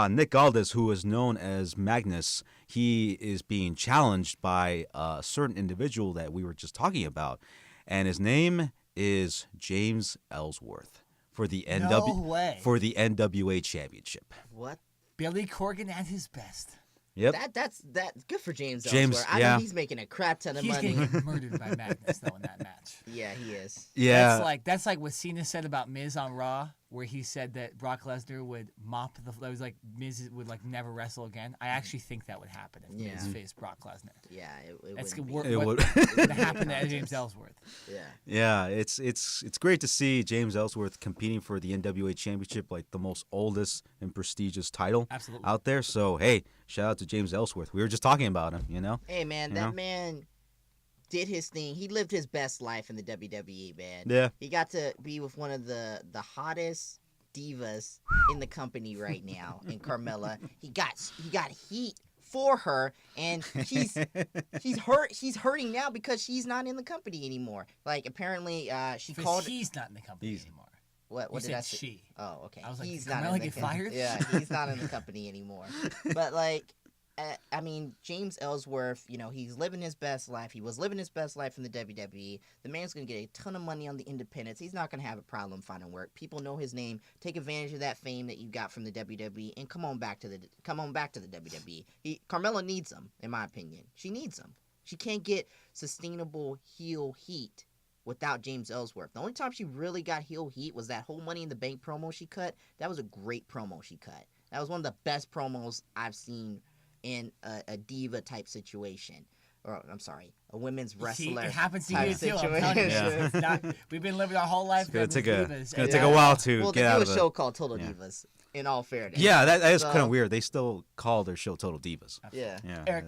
Nick Aldis, who is known as Magnus, he is being challenged by a certain individual that we were just talking about, and his name is James Ellsworth for the way. for the NWA Championship. What? Billy Corgan at his best. Yep. That's good for James James, Ellsworth. I yeah. know he's making a crap ton of He's money. gonna get murdered by Magnus though in that match. Yeah, he is. Yeah. That's like what Cena said about Miz on Raw, where he said that Brock Lesnar would mop the. That was like Miz would like never wrestle again. I actually think that would happen if Miz faced Brock Lesnar. Yeah, it That's would. what It would. would happen to James Ellsworth. Yeah. Yeah, it's great to see James Ellsworth competing for the NWA Championship, like the most oldest and prestigious title Absolutely. out there. So hey, shout out to James Ellsworth. We were just talking about him, Hey man, You that know? man did his thing. He lived his best life in the WWE, man. Yeah. He got to be with one of the hottest divas in the company right now, in Carmella. He got heat for her, and he's hurting now because she's not in the company anymore. Like apparently, she called. He's not in the company anymore. What You did I said say? she. Oh, okay. I was like, he's did not Carmella in the get fired? Yeah, he's not in the company anymore. But like, I mean, James Ellsworth, he's living his best life. He was living his best life in the WWE. The man's gonna get a ton of money on the independents. He's not gonna have a problem finding work. People know his name. Take advantage of that fame that you got from the WWE, and come on back to the WWE. Carmella needs him, in my opinion. She needs him. She can't get sustainable heel heat without James Ellsworth. The only time she really got heel heat was that whole Money in the Bank promo she cut. That was a great promo she cut. That was one of the best promos I've seen in a diva type situation. Or I'm sorry, a women's wrestler. It happens to type you too. I'm telling you. Yeah. It's not, we've been living our whole life. It's gonna with take divas, a while to Well, get they out do of a it. show called Total Yeah. Divas. In all fairness. Yeah, that is So- kind of weird. They still call their show Total Divas. Yeah. Yeah. Eric.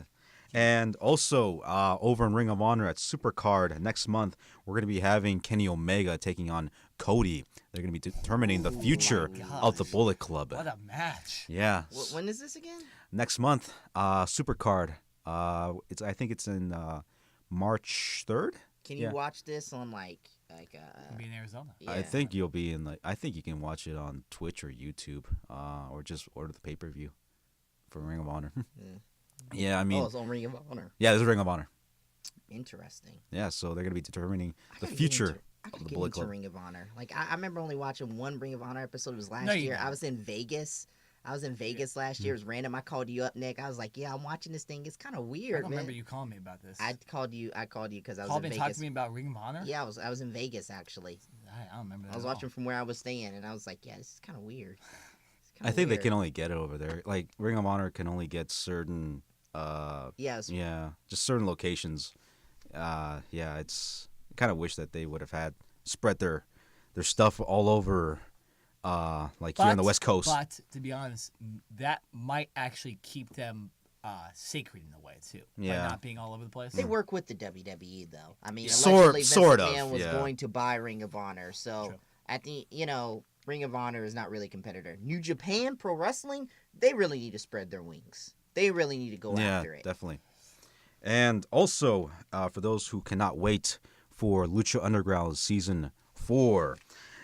And also, over in Ring of Honor at Supercard next month, we're going to be having Kenny Omega taking on Cody. They're going to be determining the future of the Bullet Club. What a match! Yeah. When is this again? Next month, Supercard. I think it's in March 3rd. Can you watch this on like We'll be in Arizona. yeah. I think you'll be in I think you can watch it on Twitch or YouTube, or just order the pay-per-view for Ring of Honor. Yeah, I mean, it's on Ring of Honor. yeah, there's a Ring of Honor. Interesting. Yeah, so they're going to be determining I the gotta get future into- I of gotta the get Bullet into Club. Ring of Honor. Like I remember only watching one Ring of Honor episode. It was last No, you year. didn't. I was in Vegas. last year. It was random. I called you up, Nick. I was like, "Yeah, I'm watching this thing. It's kind of I weird, don't man." remember you calling me about this. I called you because I was Called in me and Vegas. talked to me about Ring of Honor. Yeah, I was in Vegas actually. I don't remember that. I was at all. watching from where I was staying, and I was like, "Yeah, this is kind of weird." It's kinda I think they weird. can only get it over there. Like Ring of Honor can only get certain Yes. yeah, just certain locations. Yeah, it's kind of wish that they would have spread their stuff all over like here on the West Coast. But to be honest, that might actually keep them sacred in a way too. Yeah. By not being all over the place. They work with the WWE though. I mean, Sort- allegedly Vince sort of, McMahon was yeah. going to buy Ring of Honor, so True. at the Ring of Honor is not really a competitor. New Japan Pro Wrestling, they really need to spread their wings. They really need to go Yeah, after it. definitely. And also, for those who cannot wait for Lucha Underground Season 4,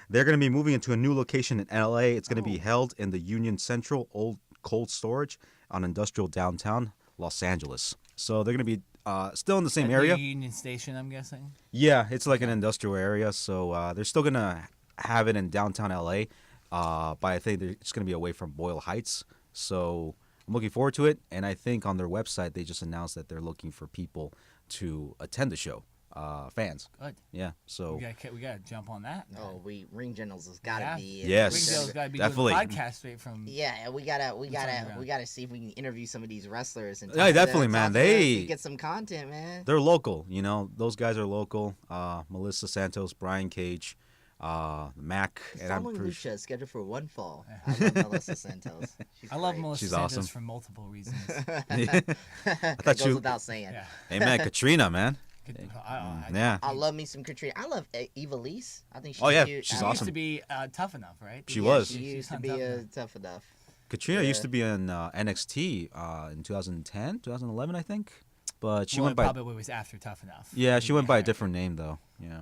they're going to be moving into a new location in LA. It's going to be held in the Union Central Old Cold Storage on Industrial Downtown Los Angeles. So they're going to be still in the same At area. Union Station, I'm guessing. Yeah, it's like an industrial area, so they're still gonna have it in downtown LA, but I think it's gonna be away from Boyle Heights. So I'm looking forward to it, and I think on their website they just announced that they're looking for people to attend the show, fans. Good. Yeah, so We gotta jump on that. Oh, Ring Generals has got to Yeah. be. Yes. Ring General's gotta be definitely. doing a podcast straight from. Yeah, we gotta Underground. see if we can interview some of these wrestlers and Yeah, definitely, man. They get some content, man. they're local. Those guys are local. Melissa Santos, Brian Cage, Mac, and I'm Following pretty Lucha is scheduled for one fall. I love Melissa Santos. She's I love great. Melissa She's Santos awesome. for multiple reasons. That thought goes you- without saying. Yeah. Hey man, Katrina, man. Yeah. I love me some Katrina. I love Eva Lise. I think she's Oh, yeah, cute. she's She I- used awesome. to be Tough Enough, right? She yeah, was. She used to on be Tough Enough. tough enough. Katrina Yeah. used to be in NXT in 2010, 2011, I think. But she Well, went by. probably was after Tough Enough. Yeah, she went by a Yeah. different name though. Yeah.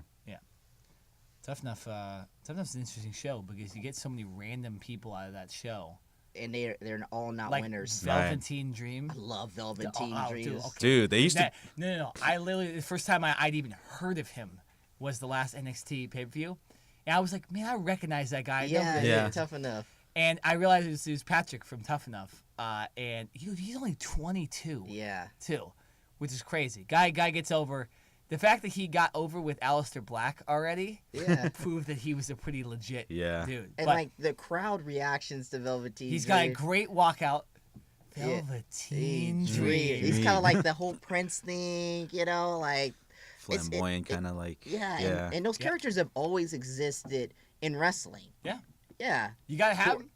Tough Enough. Tough Enough's an interesting show because you get so many random people out of that show. And they're all not Like winners. Right. Velveteen Dream. I love Velveteen Dude, Dreams. okay. Dude, they used to. No. I literally the first time I'd even heard of him was the last NXT pay per view, and I was like, man, I recognize that guy. Yeah, Yeah. tough enough. And I realized it was Patrick from Tough Enough, and he's only 22 Yeah. too, which is crazy. Guy gets over. The fact that he got over with Aleister Black already Yeah. proved that he was a pretty legit Yeah. dude. And But like the crowd reactions to Velveteen he's got a Dream. great walkout. Yeah. Velveteen Dream. Dream. He's kind of like the whole Prince thing, like Flamboyant, kind of like. yeah. Yeah. And those Yeah. characters have always existed in wrestling. Yeah. Yeah. You gotta have him.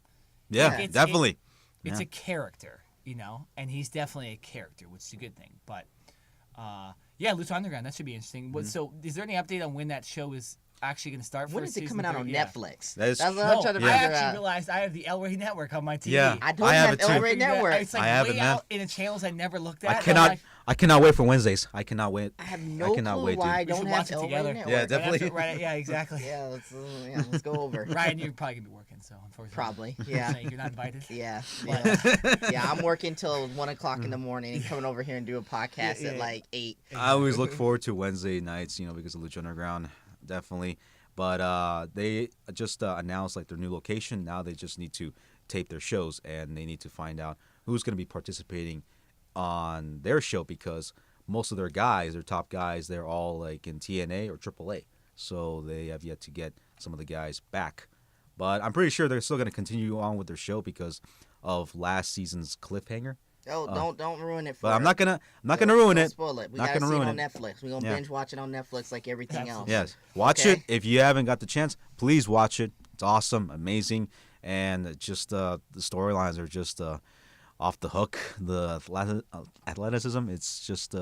Yeah, It's- definitely. It's Yeah. a character, and he's definitely a character, which is a good thing. But yeah, Lucha Underground, that should be interesting. Mm-hmm. So, is there any update on when that show is actually going to start? When for is it season coming out on 3? Yeah. Netflix? That is That's what true. I'm trying to I figure actually out. realized I have the El Rey Network on my TV. Yeah. I don't I have have it too. El Rey Network. It's like I have way it, man. out in the channels I never looked at. I and I'm cannot. like, I cannot wait for Wednesdays. I cannot wait. I have no cannot clue wait, why I dude. we don't should have watch it El Rey together. Network. Yeah, Right definitely. after- right, yeah, exactly. Yeah, let's go over. Ryan, you're probably gonna be working, so unfortunately, Probably, yeah. So you're not invited. Yeah, But, yeah. I'm working till 1:00 in the morning and coming over here and do a podcast Yeah, at yeah. like 8. I always look forward to Wednesday nights, because of Lucha Underground, definitely. But they just announced like their new location. Now they just need to tape their shows, and they need to find out who's going to be participating on their show because most of their guys, their top guys, they're all like in TNA or AAA. So they have yet to get some of the guys back. But I'm pretty sure they're still going to continue on with their show because of last season's cliffhanger. Oh, don't ruin it. For But I'm not gonna ruin don't it. Spoil it. We Not gotta gonna see it ruin on it. Netflix. We're gonna Yeah. binge watch it on Netflix like everything else. Yes, watch Okay. it if you haven't got the chance. Please watch it. It's awesome, amazing, and just the storylines are just off the hook. The athleticism, it's just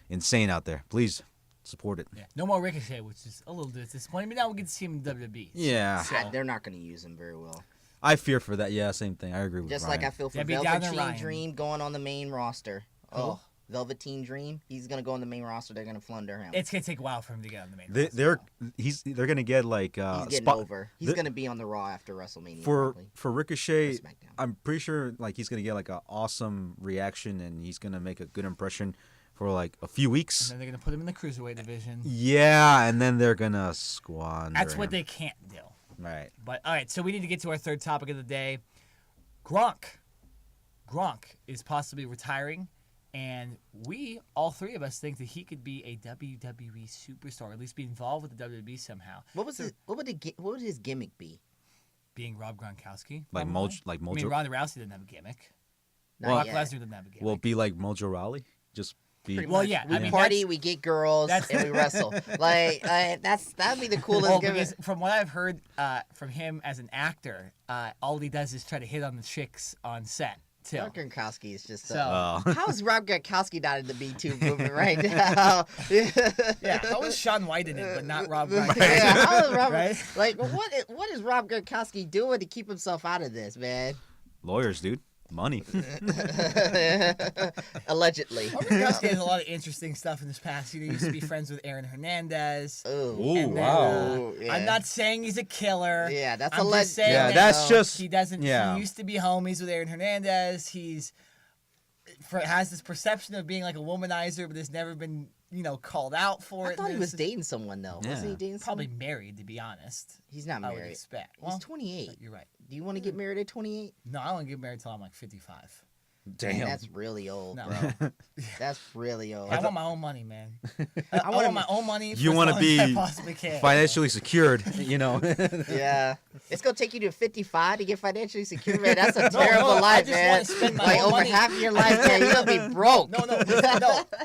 insane out there. Please support it. yeah, no more Ricochet, which is a little disappointing. But now we get to see him in WWE. Yeah, So- They're not gonna use him very well. I fear for that. Yeah, same thing. I agree with Just Ryan. like I feel for Debbie Downer Velveteen Ryan. Dream going on the main roster. Oh, Who? Velveteen Dream. He's gonna go on the main roster. They're gonna flunder him. It's gonna take a while for him to get on the main. They're roster. they're gonna get like He's getting spot over. He's the- gonna be on the Raw after WrestleMania. for probably. Ricochet. Or SmackDown. I'm pretty sure like he's gonna get like an awesome reaction, and he's gonna make a good impression for like a few And weeks. then they're gonna put him in the cruiserweight division. Yeah, and then they're gonna squander. That's what him. they can't do. Right. But all right, so we need to get to our third topic of the day. Gronk is possibly retiring, and we, all three of us, think that he could be a WWE superstar, or at least be involved with the WWE somehow. What would his gimmick be? Being Rob Gronkowski, Like probably. like I mean, Mojo. Ronda Rousey doesn't have a gimmick. Not Brock yet. Lesnar doesn't have a gimmick. Will be like Mojo Rawley. Just be. Pretty Well, much. yeah, we I mean, party, that's- we get girls, that's- and we wrestle. That'd be the coolest Well, gimmick. because from what I've heard from him as an actor, all he does is try to hit on the chicks on set too. Rob Gronkowski is just. So- How is Rob Gronkowski not in the B2 movement right now? Yeah, how was Shaun White in it, but not Rob Gronkowski? Yeah, how is Rob, Right? like what is Rob Gronkowski doing to keep himself out of this, man? Lawyers, dude. Money. Allegedly. Rob Gronkowski has a lot of interesting stuff in his past. He used to be friends with Aaron Hernandez. Ooh. Ooh, And then, wow. yeah. I'm not saying he's a killer. Yeah, that's I'm alleged. just saying Yeah, that that's just. he doesn't. Yeah. He used to be homies with Aaron Hernandez. He's has this perception of being like a womanizer, but has never been, called out for it. I thought he was dating someone though. Yeah. Wasn't he dating Probably someone? married, to be honest. He's not I would married. expect. He's 28. You're right. Do you want to get married at 28? No, I want to get married till I'm like 55. Damn. Man, that's really old, No. bro. That's really old. I want my own money, man. I wanna- want my own money. You want wanna to be I possibly can. Financially secured, Yeah, it's gonna take you to 55 to get financially secure, man. That's a No, terrible I life, just man. wanna spend my Like own over money. half of your life, man, you're gonna be broke.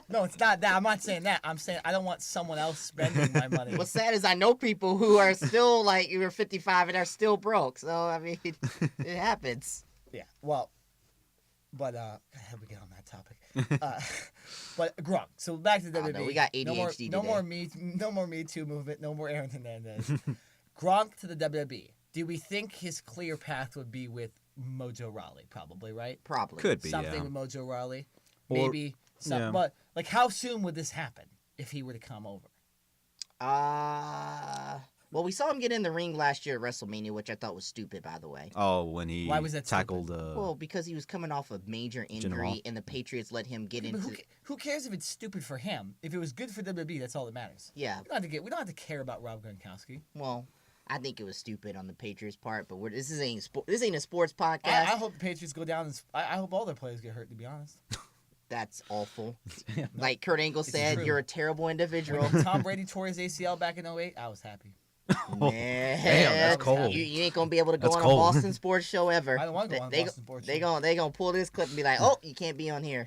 No, it's not that. I'm not saying that. I'm saying I don't want someone else spending my money. What's sad is I know people who are still like you're 55 and are still broke. So I mean, it happens. Yeah. Well, but how do we get on that topic? But Gronk. So back to Oh, WWE. no, we got no more, ADHD no today. more Me Too movement. No more Aaron Hernandez. Gronk to the WWE. Do we think his clear path would be with Mojo Rawley? Probably, right? Probably. Could be, Something yeah. with Mojo Rawley. Or- Maybe. yeah. But like, how soon would this happen if he were to come over? Well, we saw him get in the ring last year at WrestleMania, which I thought was stupid, by the way. Oh, when he Why was that tackled. Well, because he was coming off a major Hall. injury, and the Patriots let him get But into. who cares if it's stupid for him? If it was good for WWE, that's all that matters. Yeah. We don't have to care about Rob Gronkowski. Well, I think it was stupid on the Patriots' part, but this ain't a sports podcast. I hope the Patriots go down. I hope all their players get hurt. To be honest, That's awful. Like Kurt Angle said, true. you're a terrible individual. when Tom Brady tore his ACL back in 2008, I was happy. Man, Damn, that's cold. You ain't gonna be able to go That's on cold. a Boston sports show ever. I don't want to go on They- Boston Sports. They Show. gonna pull this clip and be like, oh, you can't be on here.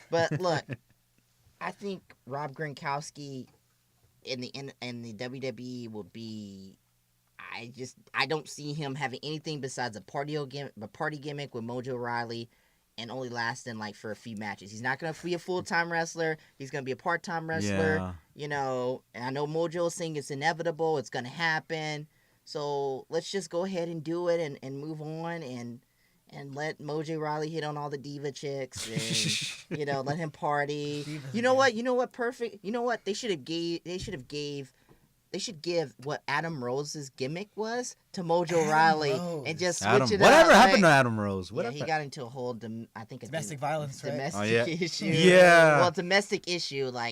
But look, I think Rob Gronkowski in the WWE will be. I don't see him having anything besides a party gimmick with Mojo Rawley, and only lasting like for a few matches. He's not gonna be a full-time wrestler. He's gonna be a part-time wrestler. Yeah. You know, and I know Mojo's saying it's inevitable. It's gonna happen. So let's just go ahead and do it and move on and let Mojo Rawley hit on all the diva chicks and let him party. Divas, You know man. what? You know what? Perfect. You know what? They should give what Adam Rose's gimmick was to Mojo Adam Riley Rose. and just switch Adam, it whatever up. happened to like, Adam Rose? yeah, Whatever. he got into a whole Domestic violence, right? domestic Oh, yeah. issue. Yeah. Well, domestic issue, and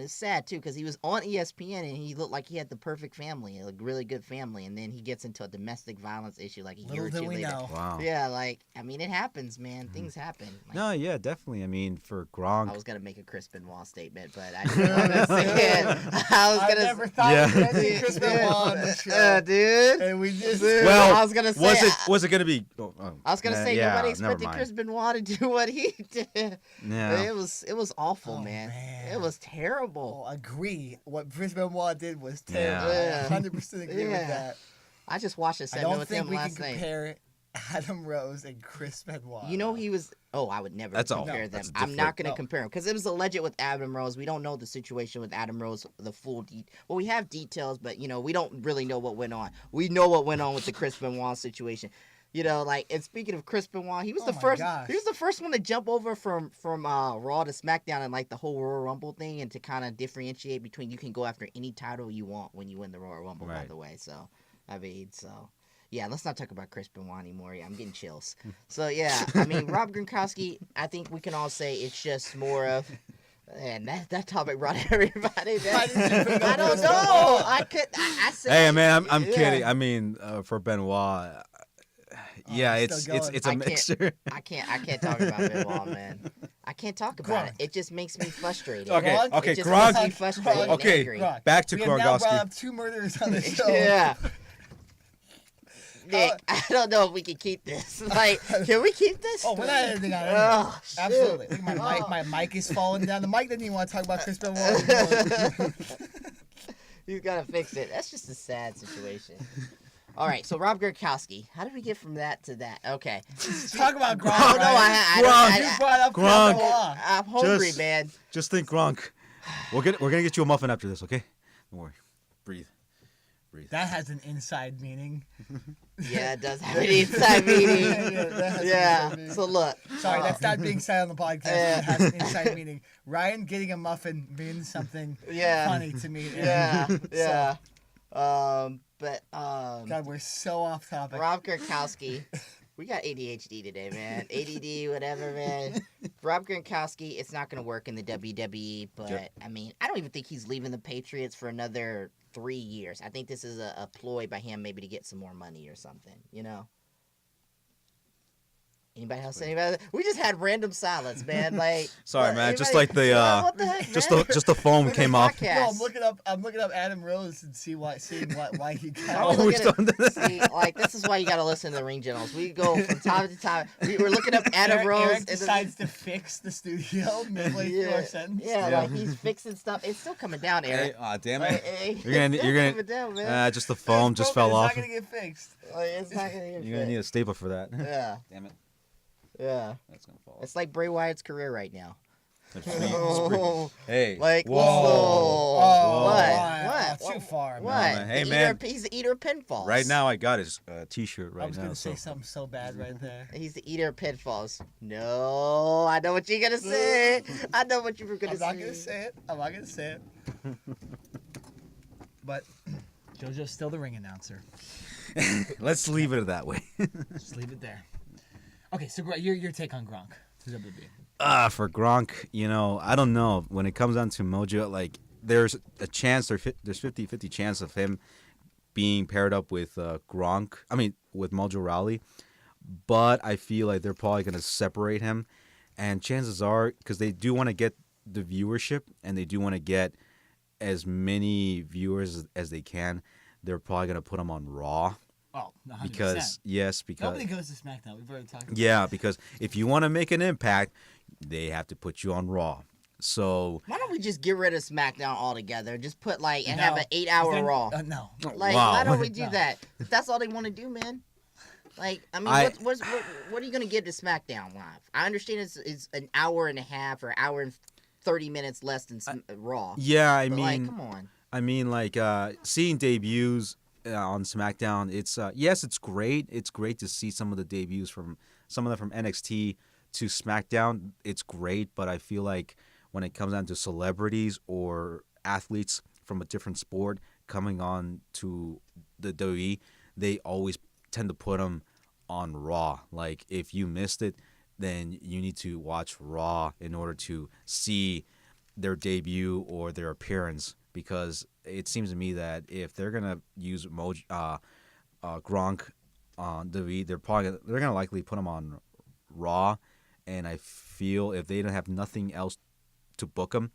it's sad too because he was on ESPN and he looked like he had the perfect family, a really good family, and then he gets into a domestic violence issue like a year Little or do two we later. know. Wow. Yeah, it happens, man. Things happen. Like, No, yeah, definitely. I mean, for Gronk. I was gonna make a Chris Benoit statement, but I didn't want to say it. I was I gonna. never thought Yeah. we were gonna see Chris Benoit on the show. Dude. And we just Well, I was gonna say. was it gonna be? I was gonna say yeah, nobody never expected mind. Chris Benoit to do what he did. Yeah. It was awful, Oh, man. man. It was terrible. Oh, agree. What Chris Benoit did was terrible. Yeah. 100% agree with Yeah. that. I just watched a I segment don't with think him we can last night. compare Adam Rose and Chris Benoit. You know he was. Oh, I would never That's all. compare No, them. that's I'm not different. going to No. compare them because it was alleged with Adam Rose. We don't know the situation with Adam Rose, the full well, we have details, but we don't really know what went on. We know what went on with the Chris Benoit situation. And speaking of Chris Benoit, he was Oh the my first. gosh. He was the first one to jump over from Raw to SmackDown and like the whole Royal Rumble thing, and to kind of differentiate between you can go after any title you want when you win the Royal Rumble. By Right. the way, yeah, let's not talk about Chris Benoit anymore. Yeah, I'm getting chills. So yeah, I mean Rob Gronkowski. I think we can all say it's just more of. And that topic brought everybody down. Why did you bring up I don't Chris know. Benoit? I said. Hey man, I'm Yeah. kidding. I mean, for Benoit, yeah, I'm it's still going. it's a I can't- mixture. I can't talk about Benoit, man. I can't talk about Gronk. it. It just makes me frustrated. Okay, Gronk? okay, It just Gronk. makes me frustrated and Okay, angry. Gronk. Back to We have now brought Gronkowski. up 2 murderers on the show. Yeah. Nick, I don't know if we can keep this. Can we keep this? Oh, we're not editing out anything. Oh, shoot. Absolutely. Look, my mic is falling down. The mic didn't even want to talk about Chris Benoit anymore. You gotta fix it. That's just a sad situation. All right, so Rob Gronkowski. How did we get from that to that? Okay. Talk about Gronk. Oh, no, Ryan. I You brought up Gronk. Chris Benoit. I'm hungry, Just- man. Just think Gronk. We're gonna get you a muffin after this, okay? Don't worry. Breathe. That has an inside meaning. Yeah, it does have an inside meaning. that has an Yeah. inside meaning. So look. Sorry, that's not being said on the podcast. Yeah. It has an inside meaning. Ryan getting a muffin means something Yeah. funny to me. Yeah. So, Yeah. God, we're so off topic. Rob Gronkowski. We got ADHD today, man. ADD, whatever, man. Rob Gronkowski, it's not going to work in the WWE, but, I mean, I don't even think he's leaving the Patriots for another 3 years. I think this is a ploy by him maybe to get some more money or something, you know? Anybody else say about it? We just had random silence, man. Like, Sorry, man. Just like what the heck, just man? the foam came off. No, I'm looking up Adam Rose and seeing why he Oh, got. we still did it. See, like, this is why you got to listen to the Ring Generals. We go from time to time. We're looking up Adam Rose. Eric decides to fix the studio midway through our sentence. Yeah, Yeah. like he's fixing stuff. It's still coming down, Eric. Damn Like, it. hey, You're gonna it's you're still coming down, man. gonna just the foam just fell off. It's not gonna get fixed. Like, it's not gonna get You're gonna need a staple for that. Yeah, Damn it. yeah. That's gonna fall. It's like Bray Wyatt's career right now. off. Hey. Like, Whoa. Oh, What? Too far, What? man. man. Hey, The man. He's the eater of pinfalls. Right now, I got his T-shirt right I was now. gonna say So. something so bad right there. He's the eater of pinfalls. No, I know what you're gonna say. I know what you were gonna I'm say. not gonna say it. I'm not gonna say it. But JoJo's still the ring announcer. Let's leave it that way. Just leave it there. Okay, so your take on Gronk to WWE. For Gronk, I don't know. When it comes down to Mojo, like, there's a chance, there's 50-50 chance of him being paired up with Gronk. I mean, with Mojo Rawley. But I feel like they're probably going to separate him. And chances are, because they do want to get the viewership and they do want to get as many viewers as they can, they're probably going to put him on Raw. Oh, 100%. Because Nobody goes to SmackDown. We've already talked about yeah, this. because if you want to make an impact, they have to put you on Raw. So Why don't we just get rid of SmackDown altogether? Just put and No. have an 8-hour Then- Raw. No. Like, wow. why don't we do No. that? If that's all they want to do, man. Like, I mean, what are you gonna give to SmackDown Live? I understand it's an hour and a half or hour and 30 minutes less than Raw. Yeah, I But, mean, come on. Seeing debuts on SmackDown, it's yes, it's great. It's great to see some of the debuts from NXT to SmackDown. It's great, but I feel like when it comes down to celebrities or athletes from a different sport coming on to the WWE, they always tend to put them on Raw. Like, if you missed it, then you need to watch Raw in order to see their debut or their appearance, because it seems to me that if they're gonna use Gronk on WWE, they're gonna likely put him on Raw, and I feel if they don't have nothing else to book him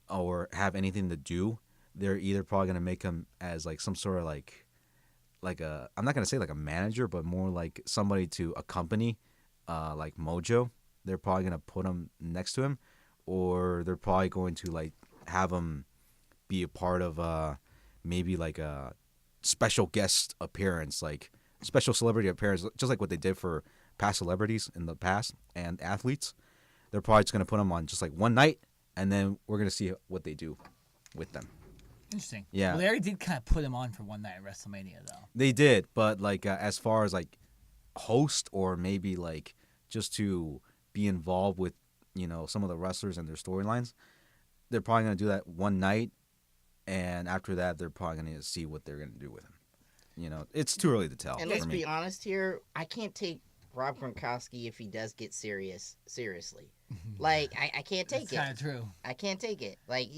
or have anything to do, they're either probably gonna make him as like some sort of like I'm not gonna say like a manager, but more like somebody to accompany like Mojo. They're probably gonna put him next to him, or they're probably going to like have him be a part of maybe like a special guest appearance, like special celebrity appearance, just like what they did for past celebrities in the past and athletes. They're probably just gonna put them on just like one night, and then we're gonna see what they do with them. Interesting. Yeah. Well, they already did kind of put him on for one night at WrestleMania, though. They did, but like as far as like host or maybe like just to be involved with some of the wrestlers and their storylines, they're probably gonna do that one night, and after that they're probably gonna see what they're gonna do with him. It's too early to tell. And for let's me. be honest here, I can't take Rob Gronkowski if he does get seriously. Like, I can't take That's it. kind of true. I can't take it. Like,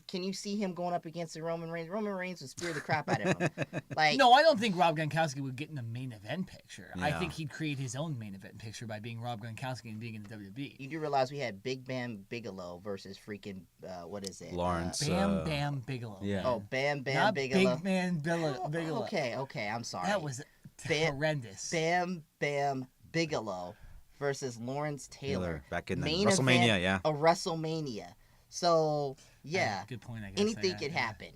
can you see him going up against the Roman Reigns? Roman Reigns would spear the crap out of him. Like, No, I don't think Rob Gronkowski would get in the main event picture. I Yeah. think he'd create his own main event picture by being Rob Gronkowski and being in the WWE. you do realize we had Big Bam Bigelow versus freaking what is it? Lawrence. Bam Bigelow. yeah. Oh, Bam Bam Not Bigelow. Big Man Bigelow. Okay, I'm sorry. That was horrendous. Bam Bam Bigelow versus Lawrence Taylor. Back in Main WrestleMania, event yeah. A WrestleMania. So, yeah. Good point, I guess. Anything Yeah, could yeah. happen.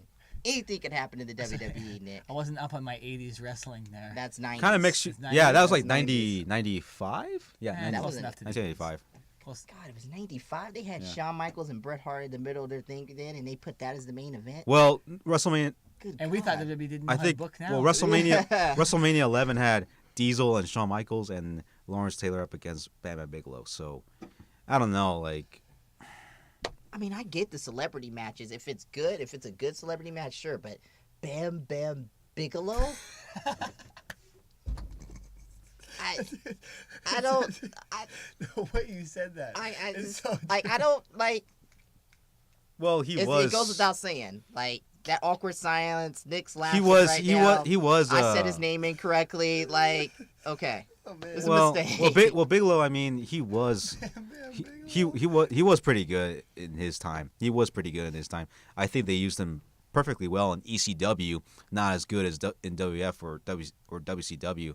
Anything could happen in the WWE, Nick. I wasn't up on my 80s wrestling there. That's 90s. Kind of mixed. It's Yeah, that was like 90s. 95? Yeah, Eh, 90, that close was enough to 1985. Close. God, it was 95. They had Yeah. Shawn Michaels and Bret Hart in the middle of their thing then, and they put that as the main event. Well, WrestleMania, Good And we God. thought WWE didn't know I how think, to book now. well, WrestleMania Yeah. WrestleMania 11 had Diesel and Shawn Michaels and Lawrence Taylor up against Bam Bam Bigelow. So, I don't know, like, I mean, I get the celebrity matches. If it's good, if it's a good celebrity match, sure. But Bam Bam Bigelow? I don't. The way you said that. I is just, so I don't like. Well, It goes without saying. Like that awkward silence. Nick's laughing right now. He was. I said his name incorrectly. Like, okay. Oh, man. It's a mistake. Bigelow. I mean, he was. He was pretty good in his time. He was pretty good in his time. I think they used him perfectly well in ECW, not as good as in WF or WCW.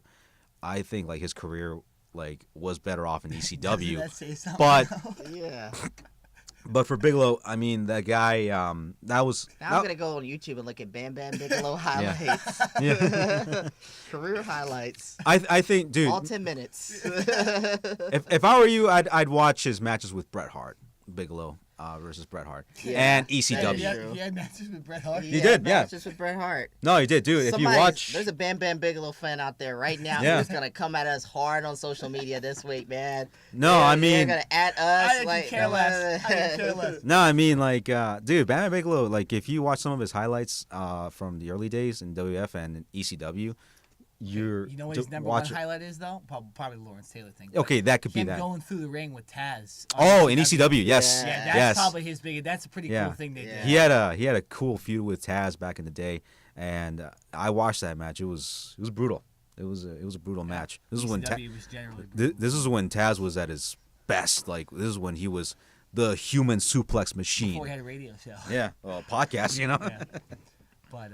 I think like his career like was better off in ECW. That say something? But Yeah. but for Bigelow, I mean that guy that was Now I'm gonna go on YouTube and look at Bam Bam Bigelow highlights. yeah. Career highlights. I think, dude, All 10 minutes. if I were you, I'd watch his matches with Bret Hart, Bigelow versus Bret Hart, Yeah, and ECW. that He had matches with Bret Hart. He did, yeah. Just with Bret Hart. No, he did, dude. If you watch, There's a Bam Bam Bigelow fan out there right now Yeah. who's gonna come at us hard on social media this week, man. I mean, they're gonna at us I like. could care less. I could care less. no, I mean like, dude, Bam Bam Bigelow. Like, if you watch some of his highlights from the early days in WF and in ECW, You know what his number one highlight is, though? Probably Lawrence Taylor thing. Okay, that could be him that. going through the ring with Taz. Oh, in ECW, yes, Yeah. Yeah, that's yes. probably his big. That's a pretty Yeah. cool thing they did. He had a cool feud with Taz back in the day, and I watched that match. It was brutal. It was a brutal match. This is when ECW was generally this is when Taz was at his best. Like, this is when he was the human suplex machine. before he had a radio show. Yeah, well, podcast, you know. Yeah. But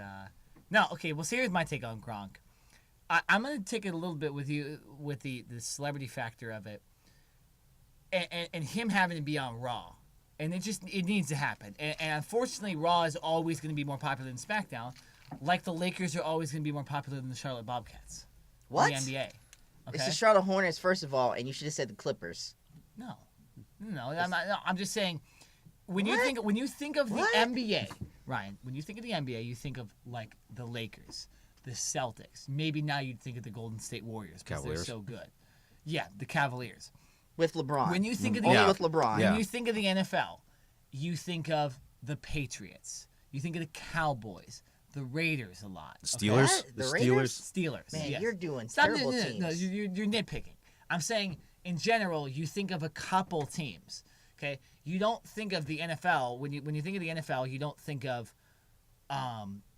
no, okay. Well, so here's my take on Gronk. I'm gonna take it a little bit with you with the celebrity factor of it, and him having to be on Raw, and it needs to happen. And unfortunately, Raw is always going to be more popular than SmackDown, like the Lakers are always going to be more popular than the Charlotte Bobcats. What? In the NBA. Okay. It's the Charlotte Hornets, first of all, and you should have said the Clippers. No, I'm just saying. When you think of the What? NBA, Ryan, when you think of the NBA, you think of like the Lakers, the Celtics. Maybe now you'd think of the Golden State Warriors because they're Cavaliers. so good. Yeah, the Cavaliers. With LeBron. When you think of the Only Yeah. with LeBron. Yeah. when you think of the NFL, you think of the Patriots. You think of the Cowboys, the Raiders a lot. okay? Steelers, What? the The Steelers. Raiders? Steelers. Man, yes. you're doing Stop- terrible no, teams. No, you're nitpicking. I'm saying in general, you think of a couple teams. Okay, you don't think of the NFL when you think of the NFL. You don't think of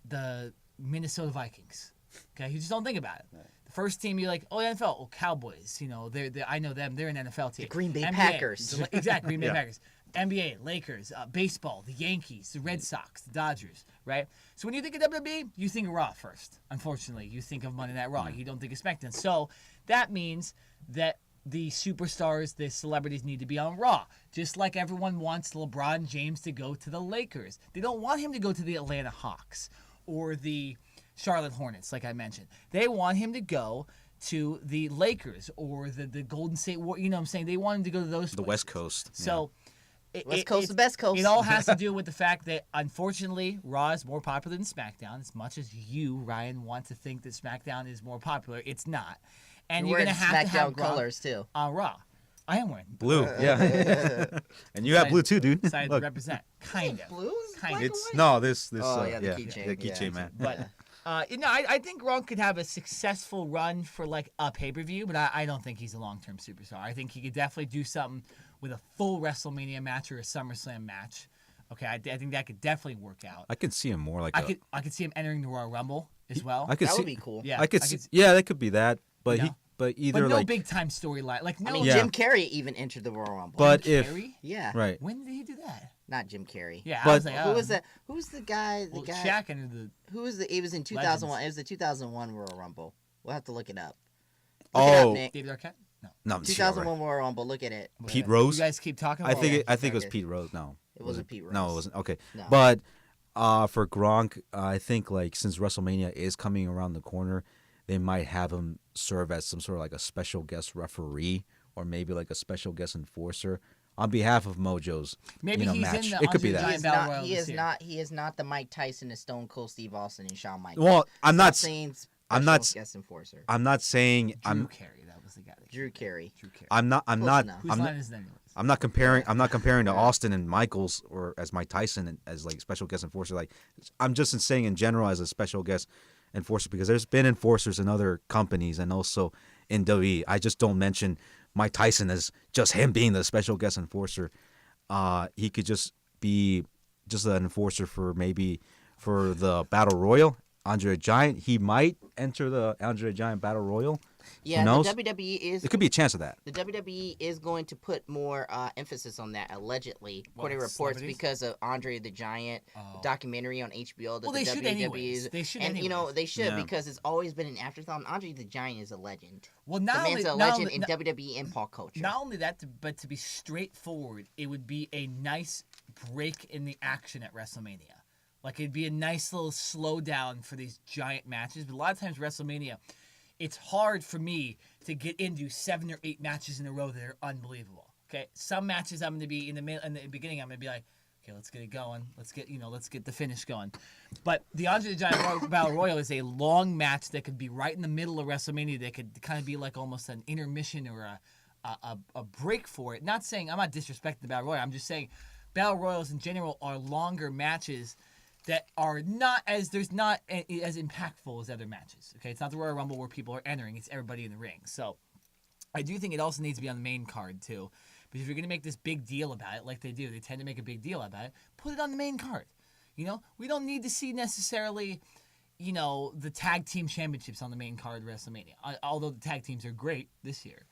the Minnesota Vikings. Okay, you just don't think about it. The first team you're like, oh, NFL, oh, Cowboys. You know, they I know them. They're an NFL team. The Green Bay NBA, Packers. Exactly, Green Bay Yeah. Packers. NBA, Lakers, baseball, the Yankees, the Red Sox, the Dodgers, right? So when you think of WWE, you think of Raw first. Unfortunately, you think of Monday Night Raw. You don't think of SmackDown. So that means that the superstars, the celebrities need to be on Raw. Just like everyone wants LeBron James to go to the Lakers. They don't want him to go to the Atlanta Hawks or the Charlotte Hornets, like I mentioned. They want him to go to the Lakers or the Golden State Warriors. You know what I'm saying? They want him to go to those The places. West Coast. So West Coast to best coast. It all has to do with the fact that, unfortunately, Raw is more popular than SmackDown. As much as you, Ryan, want to think that SmackDown is more popular, it's not. And You're you're wearing going to have to have SmackDown Gronk colors, too. on Raw. I am wearing Blue, yeah. And you have blue too, dude. decided to Look, represent. Kind of. Blues? Kind Black of. and it's white? no this. Oh, yeah, the yeah, keychain. the keychain, Yeah. man. But, I think Gronk could have a successful run for, like, a pay-per-view, but I don't think he's a long-term superstar. I think he could definitely do something with a full WrestleMania match or a SummerSlam match. Okay, I think that could definitely work out. I could see him more like I could see him entering the Royal Rumble as well. I could That see. would be cool. Yeah, I could see. Yeah, that could be that. But You know? but either but no like. big time storyline. Like no. I mean, Yeah. Jim Carrey even entered the Royal Rumble. But Jim if Carrey? yeah. right, When did he do that? Not Jim Carrey. Yeah, I But- was like, Who was that? Who was the guy? The Well, guy. Shaq entered the. Who was the? It was in 2001. It was the 2001 Royal Rumble. We'll have to look it up. Look it Oh. up, Nick. David Arquette? No. no, 2001 Royal Rumble. Look at it. Pete Whatever. Rose? You guys keep talking. I about think it. it, I think it was Okay. Pete Rose. No, It wasn't Pete Rose. No, it wasn't. Okay, No. but for Gronk, I think like since WrestleMania is coming around the corner, they might have him serve as some sort of like a special guest referee or maybe like a special guest enforcer on behalf of Mojo's Maybe he's match. in the It could be Andre that. He is Battle not. Royal He this is year. not. He is not the Mike Tyson and Stone Cold Steve Austin and Shawn Michaels. Well, I'm not. saying. I'm not- special guest enforcer. I'm not saying. Drew I'm. Carey. That was the guy. That Drew Carey. Drew Carey. I'm not. I'm Close not. enough. Whose I'm line not. is it anyways? I'm not comparing. I'm not comparing to Austin and Michaels or as Mike Tyson and as like special guest enforcer. Like, I'm just saying in general as a special guest enforcer because there's been enforcers in other companies and also in WWE. I just don't mention Mike Tyson as just him being the special guest enforcer. He could just be just an enforcer for the Battle Royal. Andre the Giant, he might enter the Andre the Giant Battle Royal. Yeah, Who knows? the WWE is. There could be a chance of that. The WWE is going to put more emphasis on that, allegedly, according to reports, celebrities? because of Andre the Giant documentary on HBO. That Well, the they should WWE anyways. They should and anyways. they should Yeah. because it's always been an afterthought. Andre the Giant is a legend. Well, The not only man's a not legend only, in not, WWE and pop culture. not only that, but to be straightforward, it would be a nice break in the action at WrestleMania. Like, it'd be a nice little slowdown for these giant matches. But a lot of times WrestleMania, it's hard for me to get into 7 or 8 matches in a row that are unbelievable. Okay, some matches I'm going to be in the beginning. I'm going to be like, okay, let's get it going. Let's get the finish going. But the Andre the Giant Battle Royal is a long match that could be right in the middle of WrestleMania. That could kind of be like almost an intermission or a break for it. Not saying I'm not disrespecting the Battle Royal. I'm just saying Battle Royals in general are longer matches that are not as impactful as other matches. Okay, it's not the Royal Rumble where people are entering; it's everybody in the ring. So, I do think it also needs to be on the main card too, because if you're going to make this big deal about it, like they do, they tend to make a big deal about it. Put it on the main card. You know, we don't need to see necessarily, the tag team championships on the main card of WrestleMania. Although the tag teams are great this year,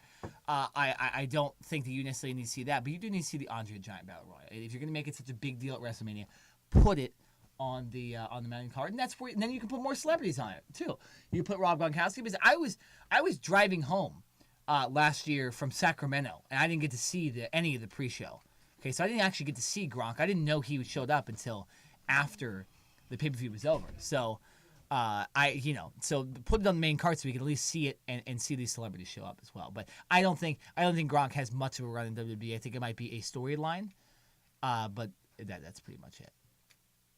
I don't think that you necessarily need to see that, but you do need to see the Andre the Giant Battle Royal. If you're going to make it such a big deal at WrestleMania, put it on the main card, and that's where. And then you can put more celebrities on it too. You put Rob Gronkowski, because I was driving home last year from Sacramento, and I didn't get to see any of the pre-show. Okay, so I didn't actually get to see Gronk. I didn't know he showed up until after the pay-per-view was over. So so put it on the main card so we can at least see it and see these celebrities show up as well. But I don't think Gronk has much of a run in WWE. I think it might be a storyline, but that's pretty much it.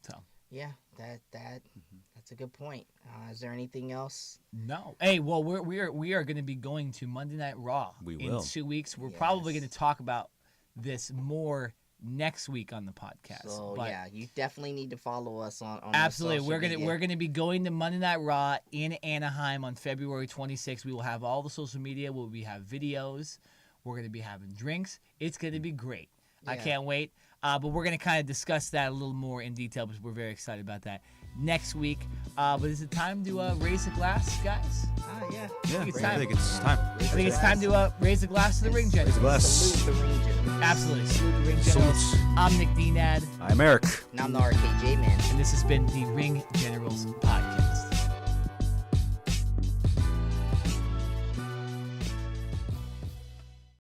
So. Yeah, that's a good point. Is there anything else? No. Hey, well, we are going to be going to Monday Night Raw in 2 weeks. We're probably going to talk about this more next week on the podcast. So but yeah, you definitely need to follow us on absolutely. social We're gonna be going to Monday Night Raw in Anaheim on February 26th. We will have all the social media. We'll have videos. We're gonna be having drinks. It's gonna be great. Yeah. I can't wait. But we're going to kind of discuss that a little more in detail because we're very excited about that next week. But is it time to raise a glass, guys? Yeah. Yeah, it's I time. think it's time. I think it's time to raise a glass to the ring generals. Raise a glass. Salute the ring generals. Absolutely. Salute the ring generals. Salute. I'm Nick Nenad. I'm Eric. And I'm the RKJ Man. And this has been the Ring Generals Podcast.